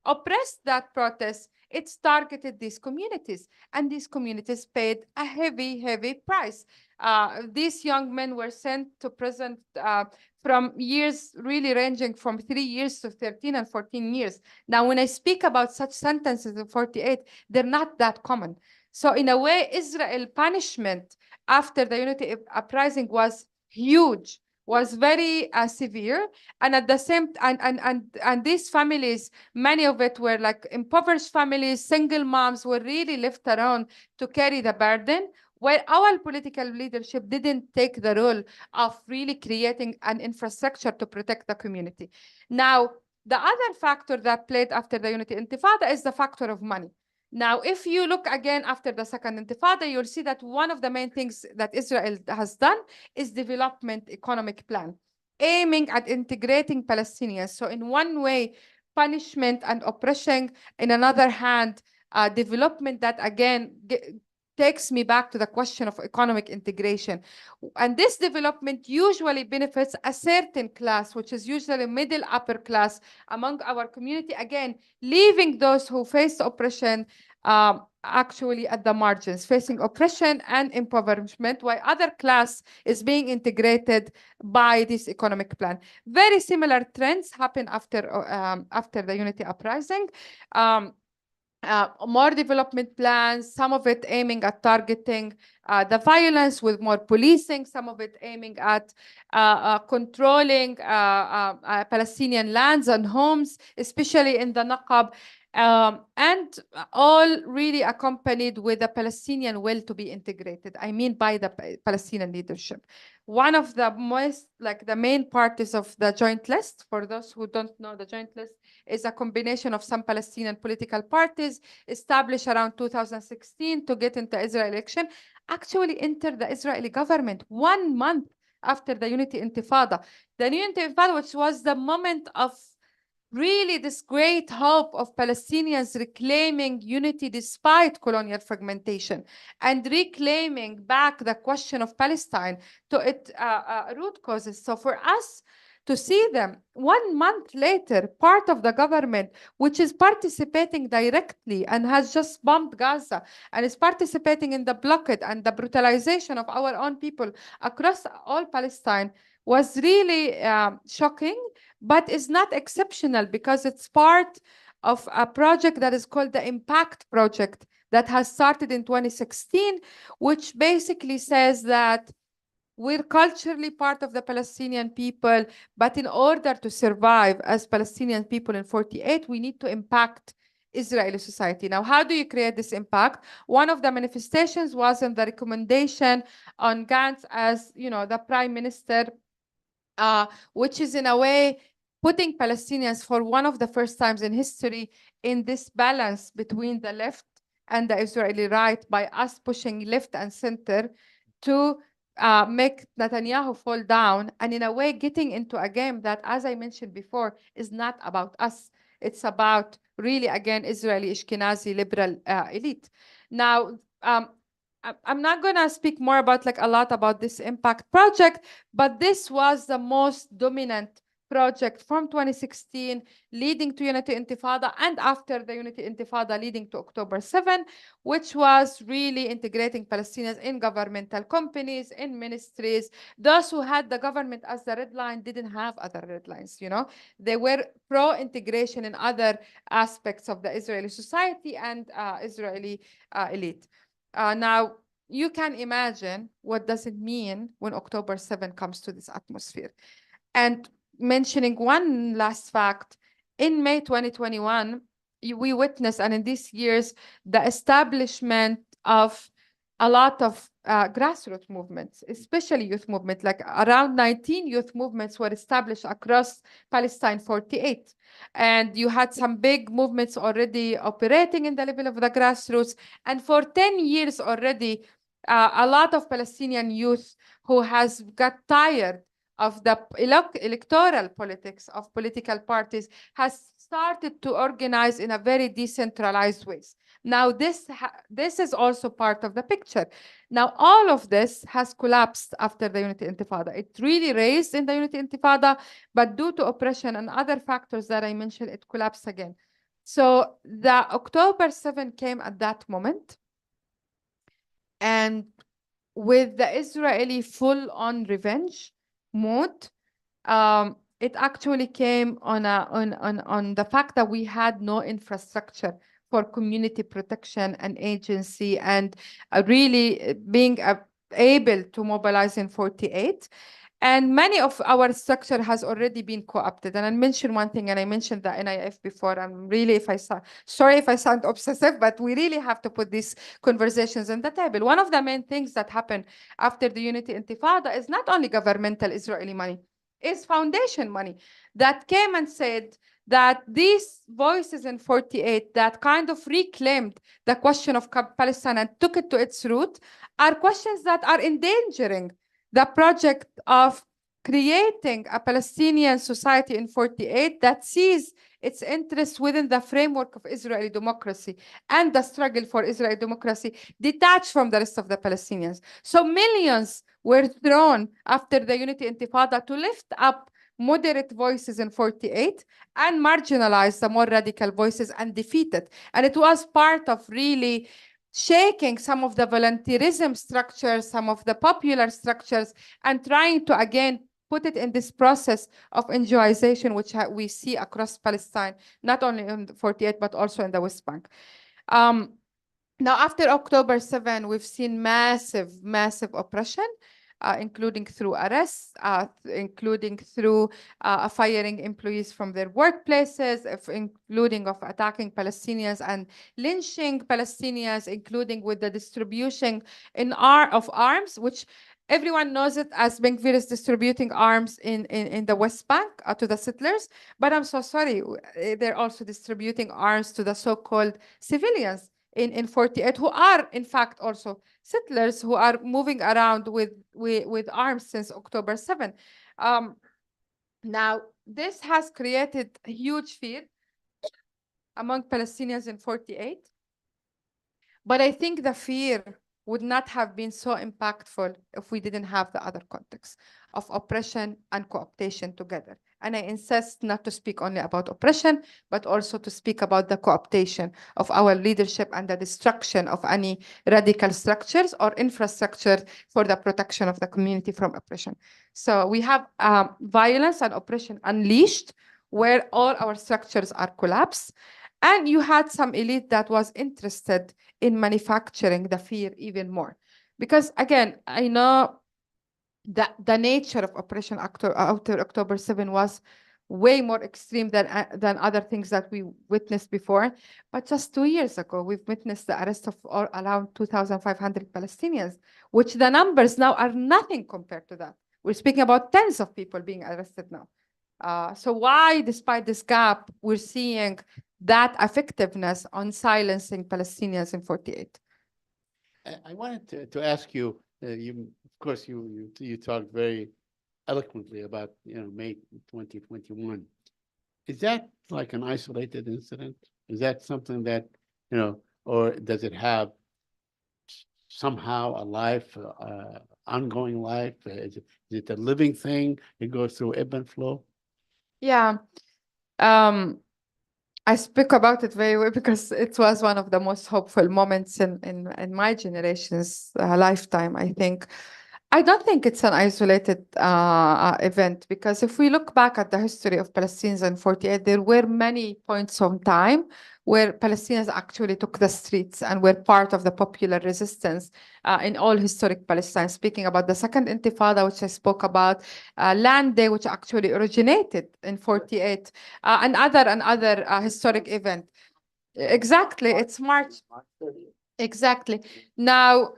oppressed that protest, it's targeted these communities, and these communities paid a heavy, heavy price. These young men were sent to prison from years really ranging from 3 years to 13 and 14 years. Now, when I speak about such sentences in 48, they're not that common. So in a way, Israel punishment after the Unity Uprising was huge, was very severe. And at the same and these families, many of it were like impoverished families, single moms were really left around to carry the burden, where our political leadership didn't take the role of really creating an infrastructure to protect the community. Now, the other factor that played after the Unity Intifada is the factor of money. Now, if you look again after the Second Intifada, you'll see that one of the main things that Israel has done is development economic plan, aiming at integrating Palestinians. So in one way, punishment and oppression, in another hand, development that again takes me back to the question of economic integration. And this development usually benefits a certain class, which is usually middle upper class among our community, again, leaving those who face oppression actually at the margins, facing oppression and impoverishment, while other class is being integrated by this economic plan. Very similar trends happen after the Unity Uprising. More development plans, some of it aiming at targeting the violence with more policing, some of it aiming at controlling Palestinian lands and homes, especially in the Naqab, and all really accompanied with the Palestinian will to be integrated, I mean by the Palestinian leadership. One of the most, like the main parties of the joint list, for those who don't know, the joint list is a combination of some Palestinian political parties established around 2016 to get into Israel election, actually entered the Israeli government 1 month after the Unity Intifada. The Unity Intifada, which was the moment of really this great hope of Palestinians reclaiming unity despite colonial fragmentation and reclaiming back the question of Palestine to its root causes. So for us to see them 1 month later, part of the government, which is participating directly and has just bombed Gaza and is participating in the blockade and the brutalization of our own people across all Palestine, was really shocking, but is not exceptional because it's part of a project that is called the Impact Project that has started in 2016, which basically says that we're culturally part of the Palestinian people, but in order to survive as Palestinian people in 48, we need to impact Israeli society. Now, how do you create this impact? One of the manifestations was in the recommendation on Gantz as, the prime minister, which is in a way putting Palestinians for one of the first times in history in this balance between the left and the Israeli right by us pushing left and center to make Netanyahu fall down, and in a way getting into a game that, as I mentioned before, is not about us. It's about really, again, Israeli Ashkenazi liberal elite. Now, I'm not going to speak more about a lot about this impact project, but this was the most dominant project from 2016 leading to Unity Intifada, and after the Unity Intifada leading to October 7, which was really integrating Palestinians in governmental companies, in ministries. Those who had the government as the red line didn't have other red lines, They were pro-integration in other aspects of the Israeli society and Israeli elite. Now, you can imagine what does it mean when October 7 comes to this atmosphere. And mentioning one last fact, in May 2021, we witnessed, and in these years, the establishment of a lot of grassroots movements, especially youth movements, like around 19 youth movements were established across Palestine 48. And you had some big movements already operating in the level of the grassroots. And for 10 years already, a lot of Palestinian youth who has got tired of the electoral politics of political parties has started to organize in a very decentralized ways. Now, this is also part of the picture. Now, all of this has collapsed after the Unity Intifada. It really raised in the Unity Intifada, but due to oppression and other factors that I mentioned, it collapsed again. So the October 7 came at that moment. And with the Israeli full-on revenge mode, it actually came on the fact that we had no infrastructure for community protection and agency, and really being able to mobilize in 48. And many of our structure has already been co-opted. And I mentioned one thing, and I mentioned the NIF before. I'm really, sorry if I sound obsessive, but we really have to put these conversations on the table. One of the main things that happened after the Unity Intifada is not only governmental Israeli money, is foundation money that came and said that these voices in 48 that kind of reclaimed the question of Palestine and took it to its root are questions that are endangering the project of creating a Palestinian society in 48 that sees its interests within the framework of Israeli democracy and the struggle for Israeli democracy detached from the rest of the Palestinians. So millions were thrown after the Unity Intifada to lift up moderate voices in 48 and marginalize the more radical voices and defeat it. And it was part of really shaking some of the volunteerism structures, some of the popular structures, and trying to, again, put it in this process of NGOization, which we see across Palestine, not only in 48, but also in the West Bank. Now, after October 7, we've seen massive oppression, including through arrests, including through firing employees from their workplaces, including of attacking Palestinians and lynching Palestinians, including with the distribution of arms, which everyone knows it as Ben Gvir is distributing arms in the West Bank to the settlers. But I'm so sorry, they're also distributing arms to the so-called civilians in 48, who are in fact also settlers who are moving around with arms since October 7. Now, this has created huge fear among Palestinians in 48. But I think the fear would not have been so impactful if we didn't have the other context of oppression and co-optation together. And I insist not to speak only about oppression, but also to speak about the co-optation of our leadership and the destruction of any radical structures or infrastructure for the protection of the community from oppression. So we have violence and oppression unleashed, where all our structures are collapsed. And you had some elite that was interested in manufacturing the fear even more. Because again, I know that the nature of Operation after October 7 was way more extreme than other things that we witnessed before. But just 2 years ago, we've witnessed the arrest of around 2,500 Palestinians, which the numbers now are nothing compared to that. We're speaking about tens of people being arrested now. So why, despite this gap, we're seeing that effectiveness on silencing Palestinians in 48? I wanted to ask you, of course, you talked very eloquently about, May 2021. Is that like an isolated incident? Is that something that, or does it have somehow a life, ongoing life? Is it a living thing? It goes through ebb and flow? Yeah. I speak about it very well because it was one of the most hopeful moments in my generation's lifetime, I think. I don't think it's an isolated event, because if we look back at the history of Palestinians in 48, there were many points of time where Palestinians actually took the streets and were part of the popular resistance in all historic Palestine. Speaking about the Second Intifada, which I spoke about, Land Day, which actually originated in 48, and other historic event. Exactly, it's March. Exactly. Now,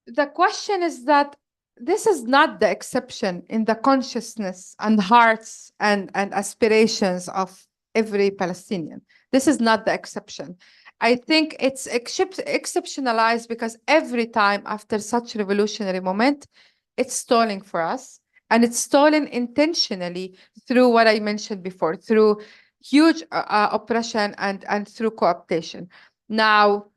the question is that this is not the exception in the consciousness and hearts and aspirations of every Palestinian. This is not the exception. I think it's exceptionalized because every time after such revolutionary moment, it's stalling for us. And it's stolen intentionally through what I mentioned before, through huge oppression and through co-optation. Now,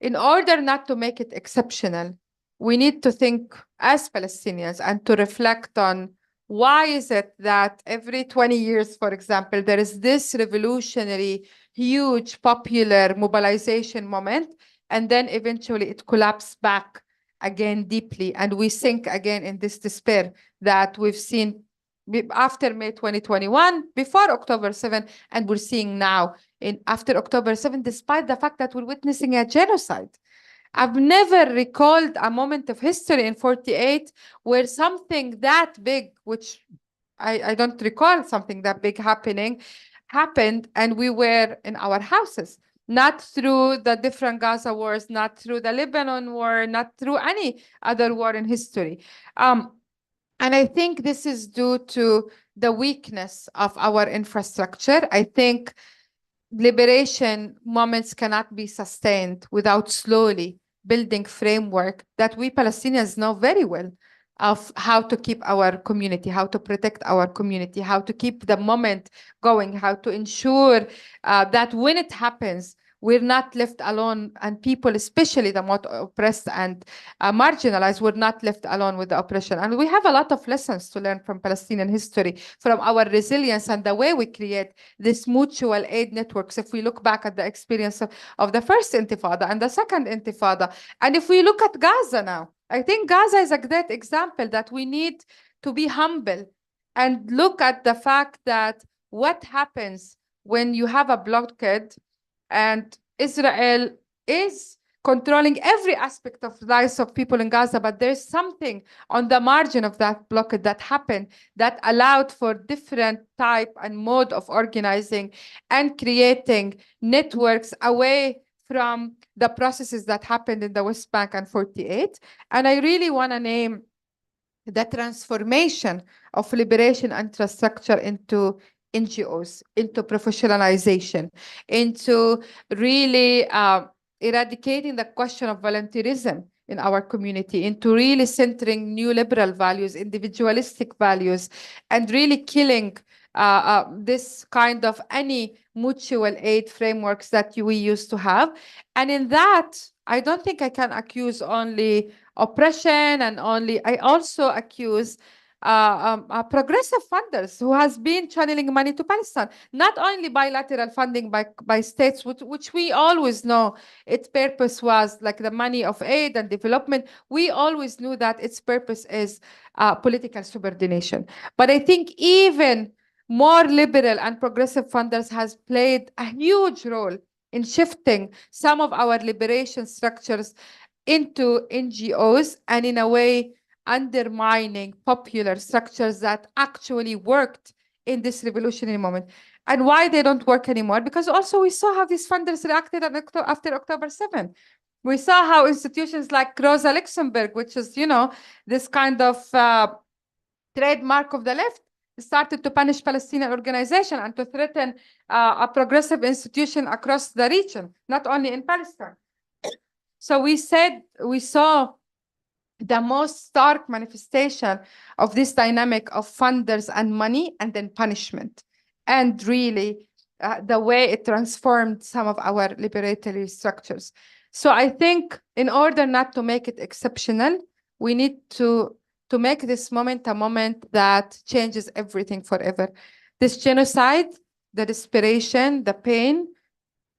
in order not to make it exceptional, we need to think as Palestinians and to reflect on why is it that every 20 years, for example, there is this revolutionary, huge, popular mobilization moment, and then eventually it collapses back again deeply, and we sink again in this despair that we've seen after May 2021, before October 7, and we're seeing now after October 7, despite the fact that we're witnessing a genocide. I've never recalled a moment of history in 48 where something that big, which I don't recall something that big happened, and we were in our houses, not through the different Gaza wars, not through the Lebanon war, not through any other war in history. And I think this is due to the weakness of our infrastructure. I think liberation moments cannot be sustained without slowly building framework that we Palestinians know very well of how to keep our community, how to protect our community, how to keep the moment going, how to ensure that when it happens, we're not left alone, and people, especially the most oppressed and marginalized, were not left alone with the oppression. And we have a lot of lessons to learn from Palestinian history, from our resilience and the way we create this mutual aid networks. If we look back at the experience of the first Intifada and the second Intifada, and if we look at Gaza now, I think Gaza is a great example that we need to be humble and look at the fact that what happens when you have a blockade and Israel is controlling every aspect of the lives of people in Gaza, but there's something on the margin of that blockade that happened that allowed for different type and mode of organizing and creating networks away from the processes that happened in the West Bank and 48. And I really want to name the transformation of liberation infrastructure into NGOs, into professionalization, into really eradicating the question of volunteerism in our community, into really centering new liberal values, individualistic values, and really killing this kind of any mutual aid frameworks that we used to have. And in that, I don't think I can accuse only oppression and only, I also accuse progressive funders who has been channeling money to Palestine, not only bilateral funding by states, which we always know its purpose was like the money of aid and development. We always knew that its purpose is political subordination. But I think even more liberal and progressive funders has played a huge role in shifting some of our liberation structures into NGOs, and in a way undermining popular structures that actually worked in this revolutionary moment. And why they don't work anymore? Because also we saw how these funders reacted after October 7th. We saw how institutions like Rosa Luxemburg, which is, this kind of trademark of the left, started to punish Palestinian organization and to threaten a progressive institution across the region, not only in Palestine. So we saw the most stark manifestation of this dynamic of funders and money and then punishment, and really the way it transformed some of our liberatory structures. So I think in order not to make it exceptional, we need to make this moment a moment that changes everything forever. This genocide, the desperation, the pain,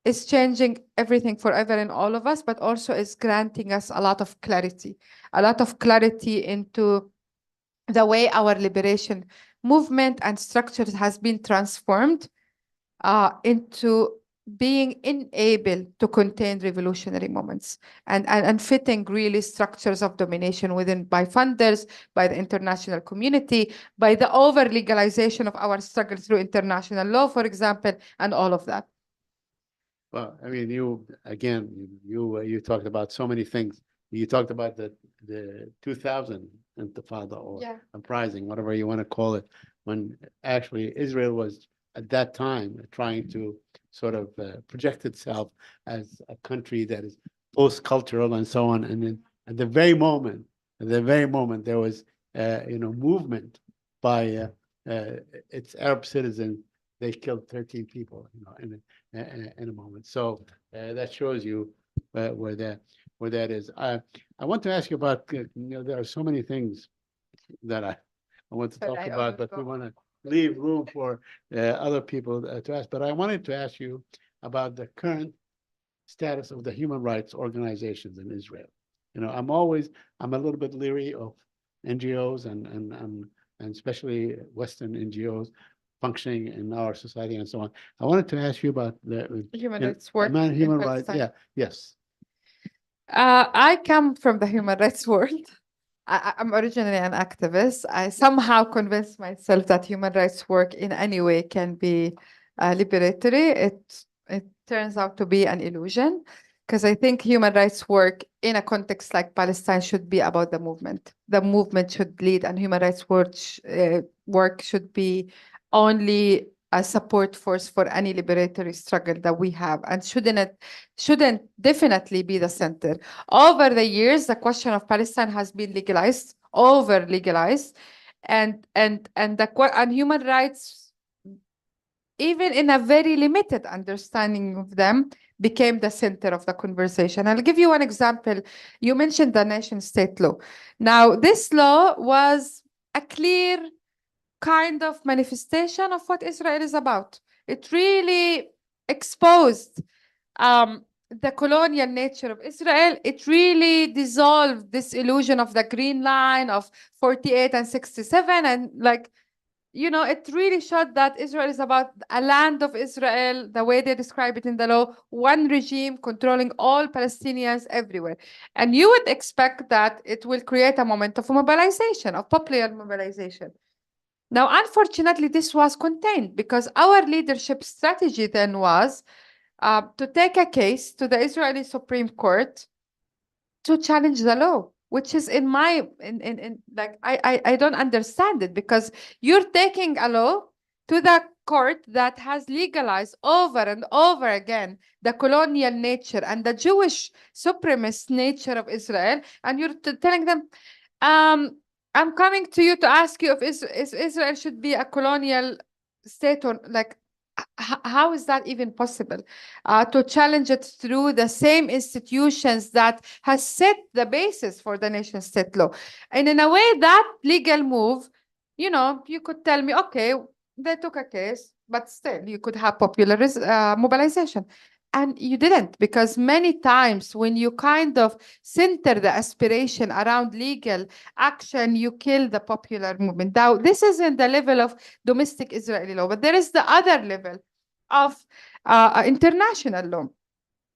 is changing everything forever in all of us, but also is granting us a lot of clarity into the way our liberation movement and structures has been transformed into being unable to contain revolutionary moments and fitting really structures of domination by funders, by the international community, by the over-legalization of our struggle through international law, for example, and all of that. Well, I mean, you talked about so many things. You talked about the 2000 Intifada or uprising, whatever you want to call it, when actually Israel was at that time trying to sort of project itself as a country that is post-cultural and so on. And then at the very moment there was movement by its Arab citizens. They killed 13 people, in a moment. So that shows you where that is. I want to ask you about, there are so many things that I want to talk about, but we want to leave room for other people to ask. But I wanted to ask you about the current status of the human rights organizations in Israel. I'm a little bit leery of NGOs and especially Western NGOs functioning in our society and so on. I wanted to ask you about the human rights work. Human rights, yes. I come from the human rights world. I'm originally an activist. I somehow convinced myself that human rights work in any way can be liberatory. It turns out to be an illusion, because I think human rights work in a context like Palestine should be about the movement. The movement should lead, and human rights work should be only a support force for any liberatory struggle that we have, and shouldn't definitely be the center. Over the years, the question of Palestine has been legalized, over legalized, and human rights, even in a very limited understanding of them, became the center of the conversation. I'll give you one example. You mentioned the nation-state law. Now, this law was a clear kind of manifestation of what Israel is about. It really exposed the colonial nature of Israel. It really dissolved this illusion of the green line of 48 and 67. And it really showed that Israel is about a land of Israel, the way they describe it in the law, one regime controlling all Palestinians everywhere. And you would expect that it will create a moment of mobilization, of popular mobilization. Now, unfortunately, this was contained because our leadership strategy then was to take a case to the Israeli Supreme Court to challenge the law, which is I don't understand it, because you're taking a law to the court that has legalized over and over again the colonial nature and the Jewish supremacist nature of Israel, and you're telling them, I'm coming to you to ask you if Israel should be a colonial state, or like, how is that even possible? To challenge it through the same institutions that has set the basis for the nation state law. And in a way, that legal move, you know, you could tell me, okay, they took a case, but still you could have popular mobilization. And you didn't, because many times when you kind of center the aspiration around legal action, you kill the popular movement. Now, this isn't the level of domestic Israeli law, but there is the other level of international law.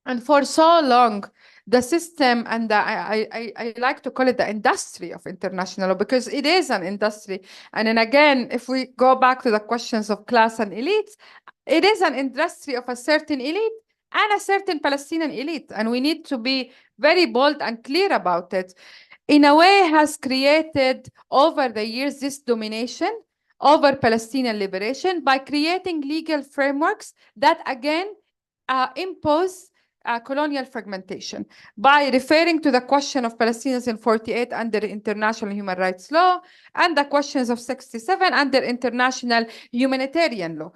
And for so long, the system and I like to call it the industry of international law, because it is an industry. And then again, if we go back to the questions of class and elites, it is an industry of a certain elite and a certain Palestinian elite. And we need to be very bold and clear about it. In a way, has created over the years this domination over Palestinian liberation by creating legal frameworks that again impose colonial fragmentation by referring to the question of Palestinians in 48 under international human rights law and the questions of 67 under international humanitarian law.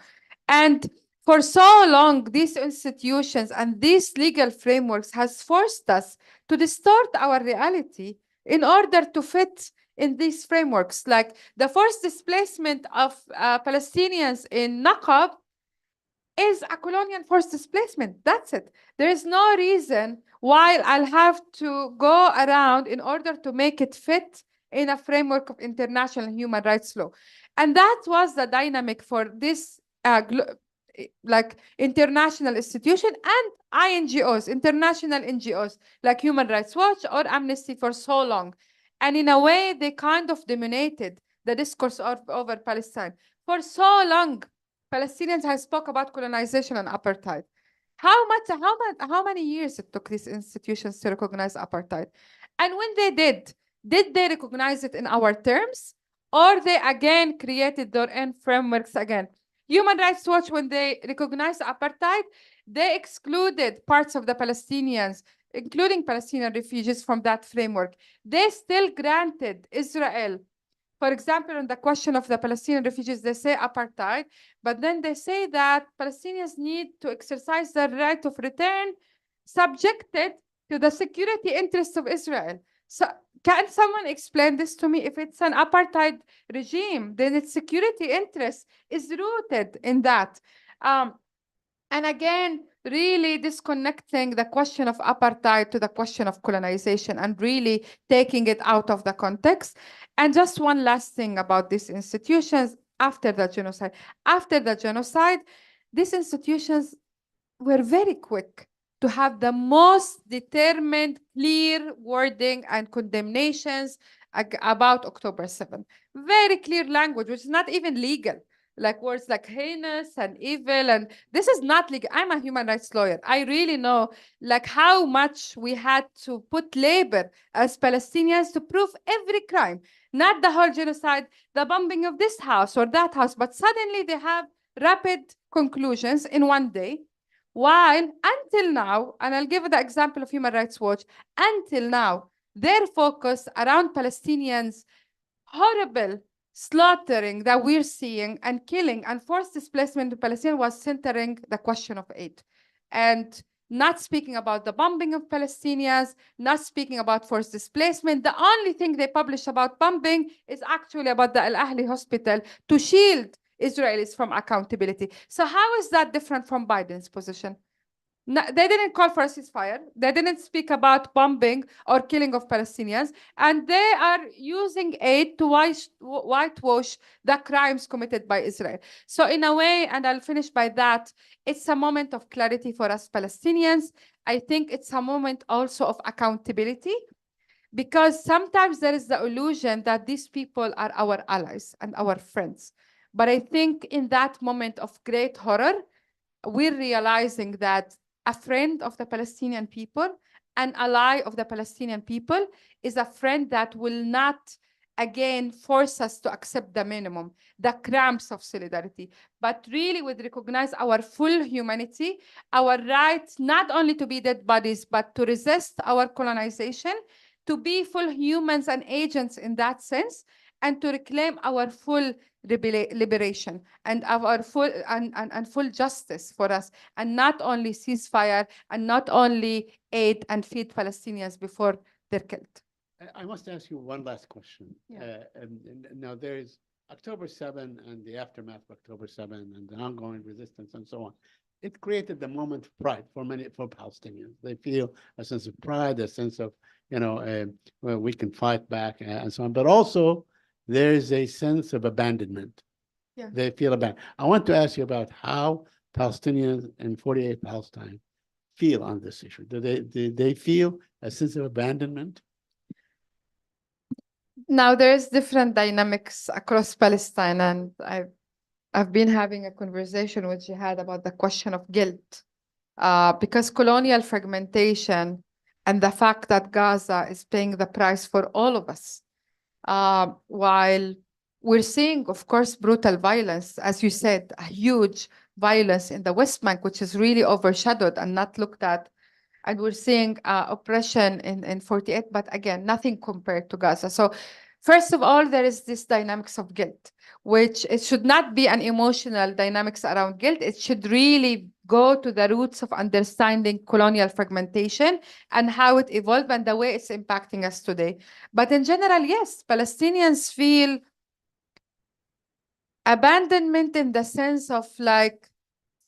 And for so long, these institutions and these legal frameworks has forced us to distort our reality in order to fit in these frameworks. Like the forced displacement of Palestinians in Naqab is a colonial forced displacement. That's it. There is no reason why I'll have to go around in order to make it fit in a framework of international human rights law. And that was the dynamic for this like international institution and INGOs, international NGOs like Human Rights Watch or Amnesty for so long. And in a way, they kind of dominated the discourse over Palestine. For so long, Palestinians have spoke about colonization and apartheid. How many years it took these institutions to recognize apartheid? And when they did they recognize it in our terms, or they again created their own frameworks again? Human Rights Watch, when they recognized apartheid, they excluded parts of the Palestinians, including Palestinian refugees, from that framework. They still granted Israel, for example, on the question of the Palestinian refugees, they say apartheid, but then they say that Palestinians need to exercise their right of return subjected to the security interests of Israel. So can someone explain this to me? If it's an apartheid regime, then its security interest is rooted in that. And again, really disconnecting the question of apartheid to the question of colonization and really taking it out of the context. And just one last thing about these institutions after the genocide. After the genocide, these institutions were very quick to have the most determined, clear wording and condemnations about October 7th. Very clear language, which is not even legal. Like words like heinous and evil, and this is not legal. I'm a human rights lawyer. I really know like how much we had to put labor as Palestinians to prove every crime, not the whole genocide, the bombing of this house or that house, but suddenly they have rapid conclusions in one day. While until now, and I'll give the example of Human Rights Watch, until now, their focus around Palestinians' horrible slaughtering that we're seeing and killing and forced displacement of Palestinians was centering the question of aid. And not speaking about the bombing of Palestinians, not speaking about forced displacement. The only thing they publish about bombing is actually about the Al Ahli hospital to shield Israelis from accountability. So how is that different from Biden's position? No, they didn't call for a ceasefire. They didn't speak about bombing or killing of Palestinians. And they are using aid to whitewash the crimes committed by Israel. So in a way, and I'll finish by that, it's a moment of clarity for us Palestinians. I think it's a moment also of accountability, because sometimes there is the illusion that these people are our allies and our friends. But I think in that moment of great horror, we're realizing that a friend of the Palestinian people, an ally of the Palestinian people, is a friend that will not, again, force us to accept the minimum, the cramps of solidarity, but really would recognize our full humanity, our right not only to be dead bodies, but to resist our colonization, to be full humans and agents in that sense, and to reclaim our full liberation and our full and full justice for us, and not only ceasefire and not only aid and feed Palestinians before they're killed. I must ask you one last question. Yeah. And now there is October 7 and the aftermath of October 7 and the ongoing resistance and so on. It created the moment of pride for Palestinians. They feel a sense of pride, a sense of, well, we can fight back and so on. But also there is a sense of abandonment. Yeah. They feel abandoned. I want to ask you about how Palestinians in 48 Palestine feel on this issue. Do they feel a sense of abandonment? Now there's different dynamics across Palestine, and I've been having a conversation with Jihad about the question of guilt, because colonial fragmentation and the fact that Gaza is paying the price for all of us, while we're seeing, of course, brutal violence, as you said, a huge violence in the West Bank, which is really overshadowed and not looked at. And we're seeing oppression in 48, but again, nothing compared to Gaza. So first of all, there is this dynamics of guilt, which it should not be an emotional dynamics around guilt. It should really go to the roots of understanding colonial fragmentation and how it evolved and the way it's impacting us today. But in general, yes, Palestinians feel abandonment in the sense of like,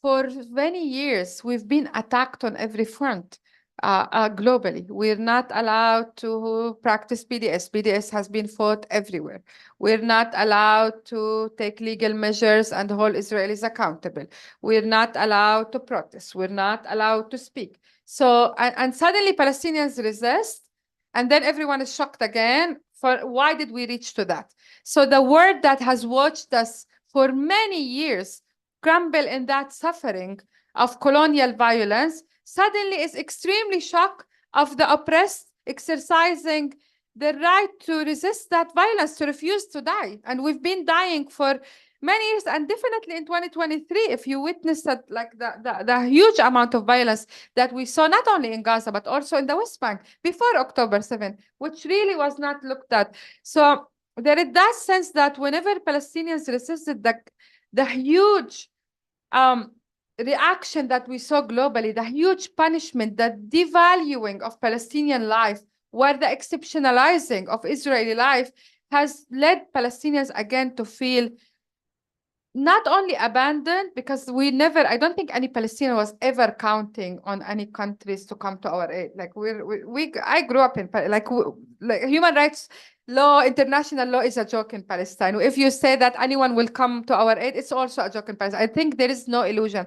for many years, we've been attacked on every front. Globally, we're not allowed to practice BDS. BDS has been fought everywhere. We're not allowed to take legal measures and hold Israelis accountable. We're not allowed to protest. We're not allowed to speak. So, and suddenly Palestinians resist, and then everyone is shocked again for why did we reach to that? So the world that has watched us for many years crumble in that suffering of colonial violence suddenly is extremely shocked of the oppressed exercising the right to resist that violence, to refuse to die. And we've been dying for many years, and definitely in 2023, if you witnessed that, like the huge amount of violence that we saw not only in Gaza but also in the West Bank before October 7, which really was not looked at. So there is that sense that whenever Palestinians resisted the huge reaction that we saw globally, the huge punishment, the devaluing of Palestinian life, where the exceptionalizing of Israeli life has led Palestinians again to feel not only abandoned, because I don't think any Palestinian was ever counting on any countries to come to our aid. Like I grew up in, like human rights law, international law is a joke in Palestine. If you say that anyone will come to our aid, it's also a joke in Palestine. I think there is no illusion.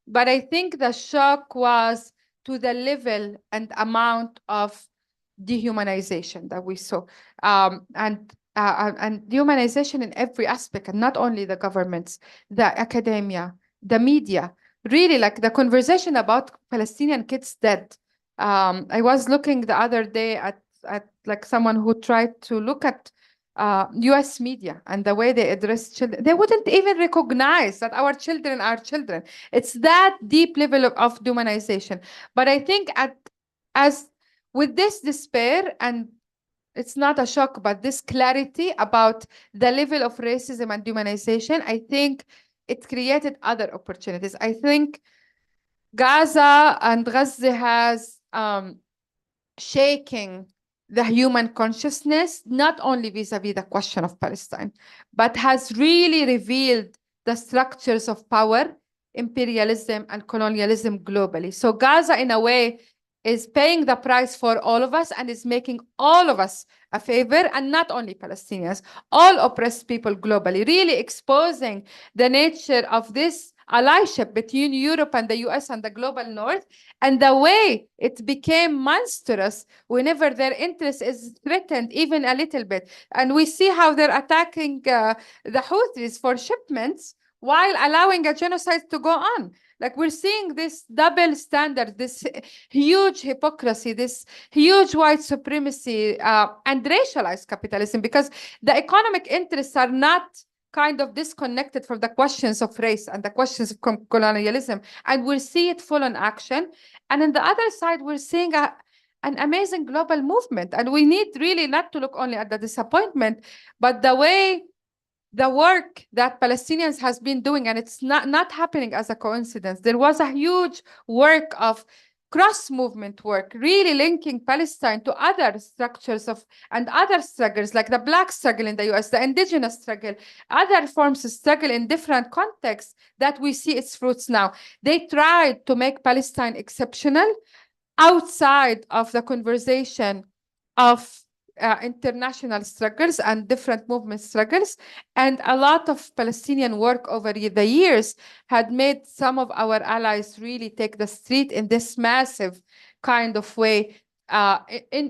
But I think the shock was to the level and amount of dehumanization that we saw. And dehumanization in every aspect, and not only the governments, the academia, the media, really like the conversation about Palestinian kids dead. I was looking the other day at like someone who tried to look at US media and the way they address children. They wouldn't even recognize that our children are children. It's that deep level of dehumanization. But I think as with this despair, and it's not a shock, but this clarity about the level of racism and dehumanization, I think it created other opportunities. I think Gaza and Gaza has shaking the human consciousness, not only vis-a-vis the question of Palestine, but has really revealed the structures of power, imperialism, and colonialism globally. So Gaza, in a way, is paying the price for all of us and is making all of us a favor, and not only Palestinians, all oppressed people globally, really exposing the nature of this allyship between Europe and the US and the global North, and the way it became monstrous whenever their interest is threatened even a little bit. And we see how they're attacking the Houthis for shipments while allowing a genocide to go on. Like we're seeing this double standard, this huge hypocrisy, this huge white supremacy and racialized capitalism, because the economic interests are not kind of disconnected from the questions of race and the questions of colonialism. And we'll see it full on action. And on the other side, we're seeing an amazing global movement. And we need really not to look only at the disappointment, but the work that Palestinians has been doing, and it's not happening as a coincidence. There was a huge work of cross-movement work, really linking Palestine to other structures and other struggles, like the Black struggle in the US, the indigenous struggle, other forms of struggle in different contexts that we see its fruits now. They tried to make Palestine exceptional outside of the conversation of international struggles and different movement struggles. And a lot of Palestinian work over the years had made some of our allies really take the street in this massive kind of way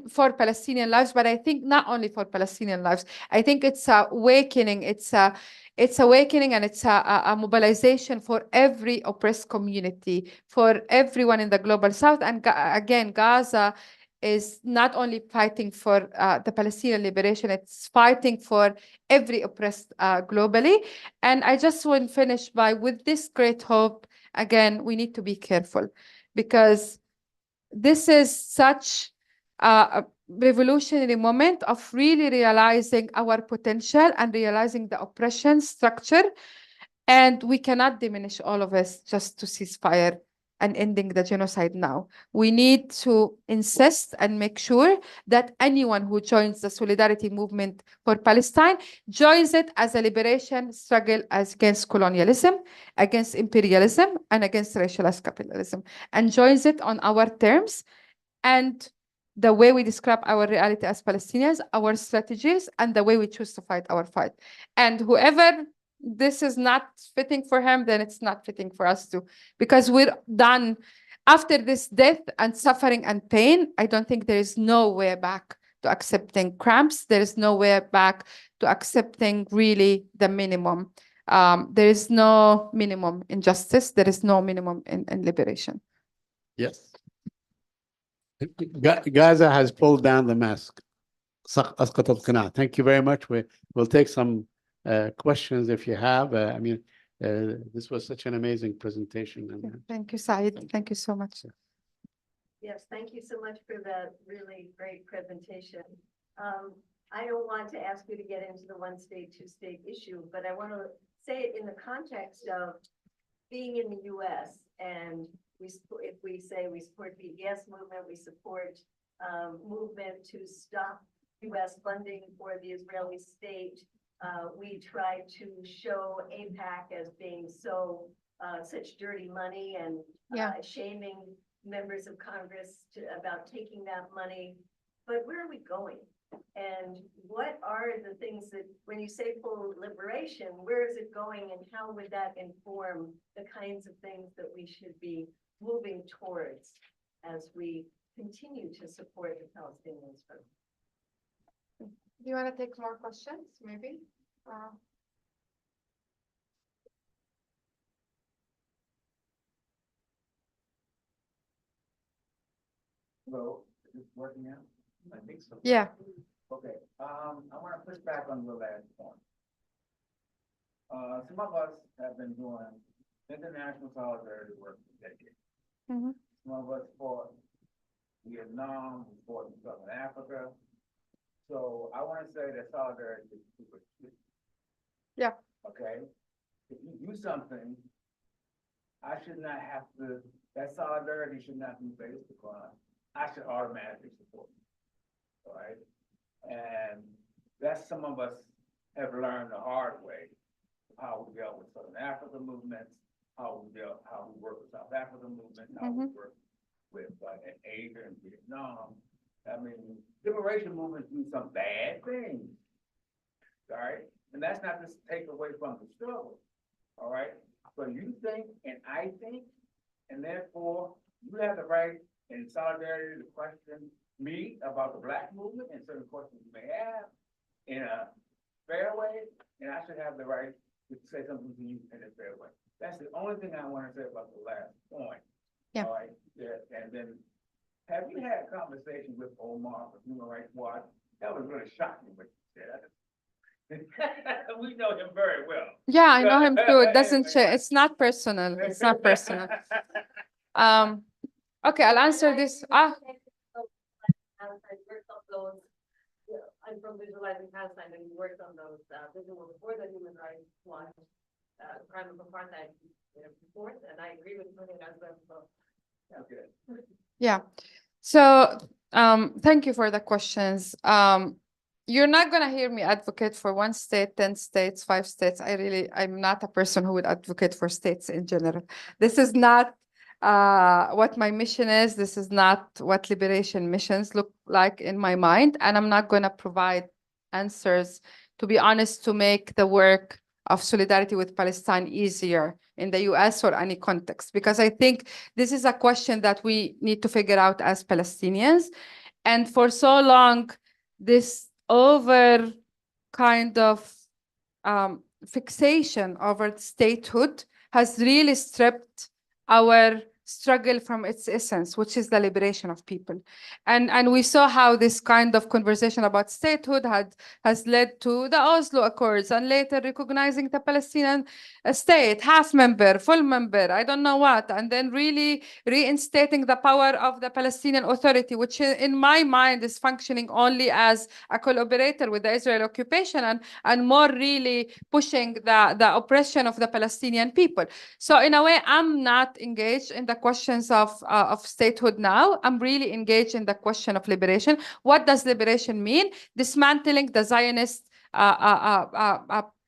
for Palestinian lives. But I think not only for Palestinian lives, I think it's awakening. It's awakening, and it's a mobilization for every oppressed community, for everyone in the global south. And again, Gaza is not only fighting for the Palestinian liberation, it's fighting for every oppressed globally. And I just want to finish with this great hope. Again, we need to be careful, because this is such a revolutionary moment of really realizing our potential and realizing the oppression structure. And we cannot diminish all of us just to ceasefire and ending the genocide now. We need to insist and make sure that anyone who joins the solidarity movement for Palestine joins it as a liberation struggle against colonialism, against imperialism, and against racialized capitalism, and joins it on our terms and the way we describe our reality as Palestinians, our strategies, and the way we choose to fight our fight. And whoever this is not fitting for him, then it's not fitting for us too, because we're done. After this death and suffering and pain, I don't think there is no way back to accepting cramps. There is no way back to accepting really the minimum. There is no minimum in justice. There is no minimum in liberation. Yes. Gaza has pulled down the mask. أسقط القناع. Thank you very much. We'll take some questions if you have. This was such an amazing presentation. Thank you, Saeed. Thank you so much. Yes, thank you so much for that really great presentation. I don't want to ask you to get into the one state, two state issue, but I want to say it in the context of being in the US, and if we say we support the gas movement, we support movement to stop US funding for the Israeli state. We try to show AIPAC as being such dirty money and shaming members of Congress about taking that money. But where are we going? And what are the things that, when you say full liberation, where is it going, and how would that inform the kinds of things that we should be moving towards as we continue to support the Palestinians? Do you want to take more questions, maybe? Hello, is this working out? I think so. Yeah. Okay, I want to push back on the last point. Some of us have been doing international solidarity work for decades. Mm-hmm. Some of us fought Vietnam, we fought in Southern Africa. So I want to say that solidarity is super key. Yeah. Okay, if you do something, I should not have to, that solidarity should not be based upon, I should automatically support you. All right, and that's some of us have learned the hard way, how we dealt with Southern Africa movements, how we work with South Africa movements, how we work with Asia and Vietnam. I mean, liberation movements do some bad things, all right, and that's not to take away from the struggle, all right. So you think and I think, and therefore you have the right in solidarity to question me about the Black movement and certain questions you may have in a fair way, and I should have the right to say something to you in a fair way. That's the only thing I want to say about the last point. Yeah. All right. Yeah. And then, have you had a conversation with Omar from Human Rights Watch? That was really shocking what you said. We know him very well. Yeah, I know him too. It doesn't change. It's not personal. It's not personal. Okay, I'll answer this. and from Visualizing Palestine, and you worked on those visuals before the Human Rights Watch, crime of apartheid report, and I agree with Soheir Asaad. So, Okay. Yeah. So thank you for the questions. You're not going to hear me advocate for 1 state, 10 states, 5 states. I'm not a person who would advocate for states in general. This is not what my mission is. This is not what liberation missions look like in my mind. And I'm not going to provide answers, to be honest, to make the work of solidarity with Palestine easier in the US or any context, because I think this is a question that we need to figure out as Palestinians. And for so long, this over kind of fixation over statehood has really stripped our struggle from its essence, which is the liberation of people. And we saw how this kind of conversation about statehood has led to the Oslo Accords, and later recognizing the Palestinian state, half member, full member, I don't know what, and then really reinstating the power of the Palestinian Authority, which in my mind is functioning only as a collaborator with the Israeli occupation, and more really pushing the oppression of the Palestinian people. So in a way, I'm not engaged in the questions of statehood now. I'm really engaged in the question of liberation. What does liberation mean? Dismantling the Zionist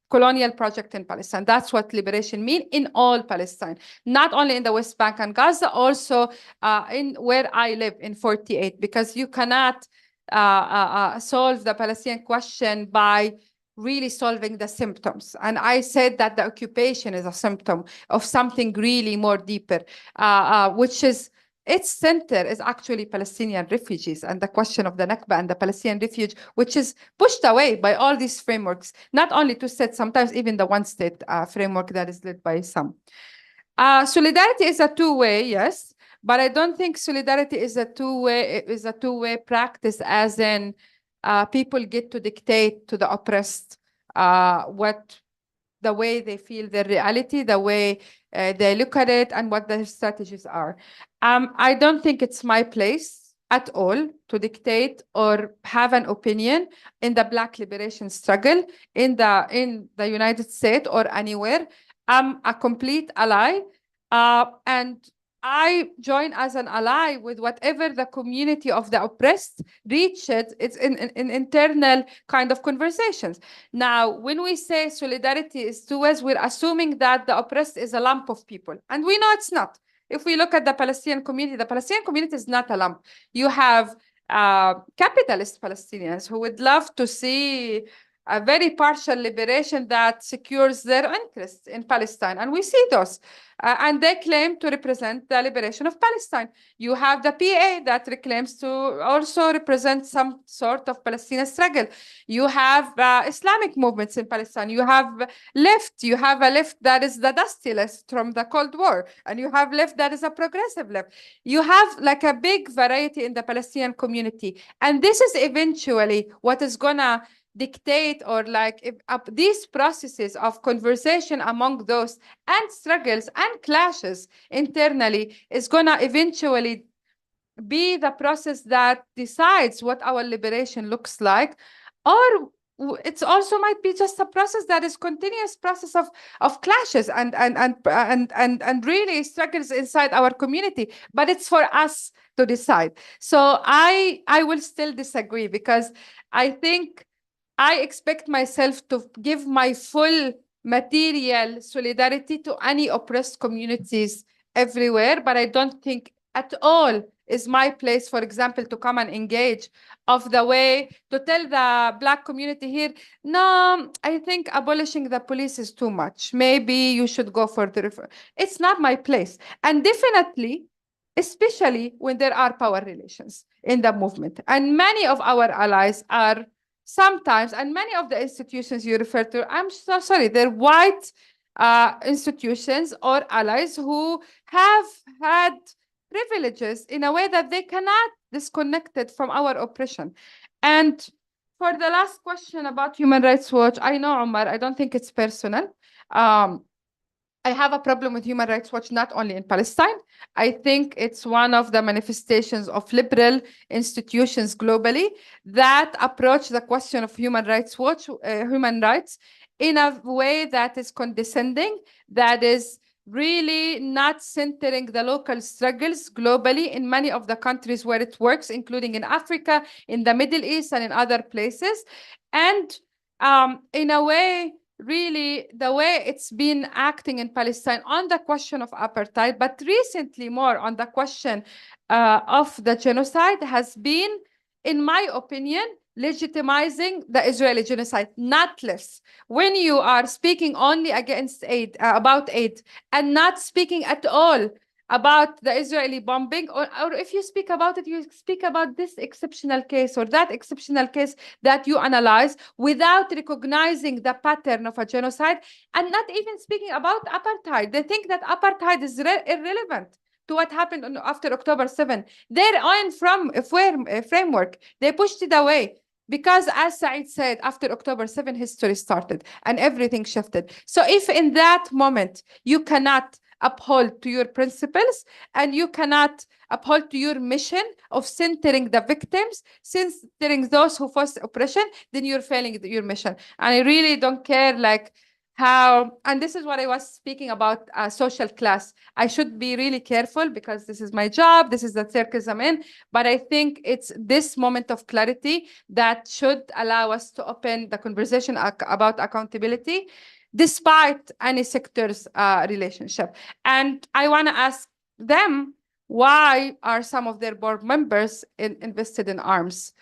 colonial project in Palestine. That's what liberation means in all Palestine, not only in the West Bank and Gaza, also in where I live in 48, because you cannot solve the Palestinian question by really solving the symptoms. And I said that the occupation is a symptom of something really more deeper, which is its center is actually Palestinian refugees and the question of the Nakba and the Palestinian refuge, which is pushed away by all these frameworks, not only 2 states, sometimes even the 1 state framework that is led by some. Solidarity is a two-way, yes, but I don't think solidarity is a two-way practice, as in people get to dictate to the oppressed the way they feel their reality, the way they look at it, and what their strategies are. I don't think it's my place at all to dictate or have an opinion in the Black liberation struggle in the United States or anywhere. I'm a complete ally, and I join as an ally with whatever the community of the oppressed reaches. It's in internal kind of conversations. Now, when we say solidarity is two ways, we're assuming that the oppressed is a lump of people, and we know it's not. If we look at the Palestinian community is not a lump. You have capitalist Palestinians who would love to see a very partial liberation that secures their interests in Palestine. And we see those. And they claim to represent the liberation of Palestine. You have the PA that claims to also represent some sort of Palestinian struggle. You have Islamic movements in Palestine. You have left. You have a left that is the dusty left from the Cold War. And you have left that is a progressive left. You have like a big variety in the Palestinian community. And this is eventually what is going to dictate, or like if these processes of conversation among those and struggles and clashes internally is going to eventually be the process that decides what our liberation looks like. Or it's also might be just a process that is continuous process of clashes and really struggles inside our community, but it's for us to decide. So I will still disagree, because I think I expect myself to give my full material solidarity to any oppressed communities everywhere, but I don't think at all is my place, for example, to come and engage of the way to tell the Black community here, no, I think abolishing the police is too much. Maybe you should go for the reform. It's not my place. And definitely, especially when there are power relations in the movement. And many of our allies are sometimes, and many of the institutions you refer to, I'm so sorry, they're white institutions or allies who have had privileges in a way that they cannot disconnect it from our oppression. And for the last question about Human Rights Watch, I know, Omar, I don't think it's personal. I have a problem with Human Rights Watch, not only in Palestine. I think it's one of the manifestations of liberal institutions globally that approach the question of human rights human rights in a way that is condescending, that is really not centering the local struggles globally in many of the countries where it works, including in Africa, in the Middle East, and in other places. And in a way, really the way it's been acting in Palestine on the question of apartheid, but recently more on the question of the genocide has been, in my opinion, legitimizing the Israeli genocide, not less. When you are speaking only against aid, about aid, and not speaking at all about the Israeli bombing, or if you speak about it, you speak about this exceptional case or that exceptional case that you analyze without recognizing the pattern of a genocide, and not even speaking about apartheid. They think that apartheid is irrelevant to what happened after October 7. Their own framework, they pushed it away. Because as Said said, after October 7, history started and everything shifted. So if in that moment you cannot uphold to your principles and you cannot uphold to your mission of centering the victims, centering those who face oppression, then you're failing your mission. And I really don't care like how, and this is what I was speaking about, social class. I should be really careful because this is my job, this is the circus I'm in, but I think it's this moment of clarity that should allow us to open the conversation about accountability despite any sector's relationship. And I want to ask them, why are some of their board members invested in arms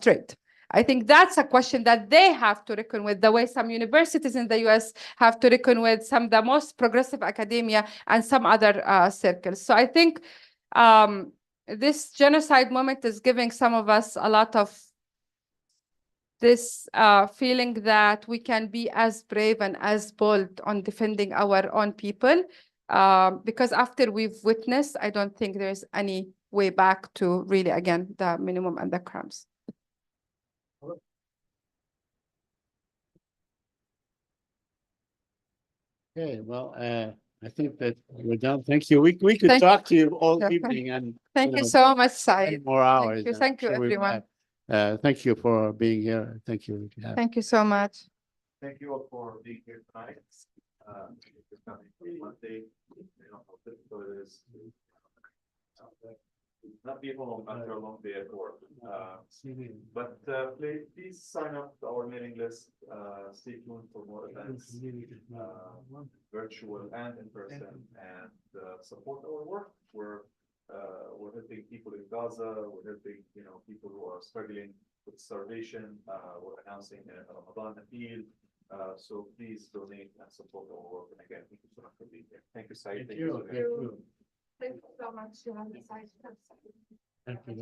trade? I think that's a question that they have to reckon with, the way some universities in the US have to reckon with, some of the most progressive academia and some other circles. So I think this genocide moment is giving some of us a lot of this feeling that we can be as brave and as bold on defending our own people. Because after we've witnessed, I don't think there's any way back to really, again, the minimum and the crimes. Okay, well, I think that we're done. Thank you. We could Thank talk to you all you. evening and Thank you know, so much, 10 Said. more hours. Thank you, everyone. Thank you for being here. Thank you. Thank you so much. Thank you all for being here tonight. It's coming from Monday. You know how difficult it is to not be home after a long day at work. But please sign up to our mailing list. Stay tuned for more events, virtual and in person, and support our work. We're helping people in Gaza. We're helping people who are struggling with starvation. We're announcing a Ramadan appeal. So please donate and support our work. And again, thank you so much for being here. Thank you, Said. Thank you. Thank you so much. Thank you.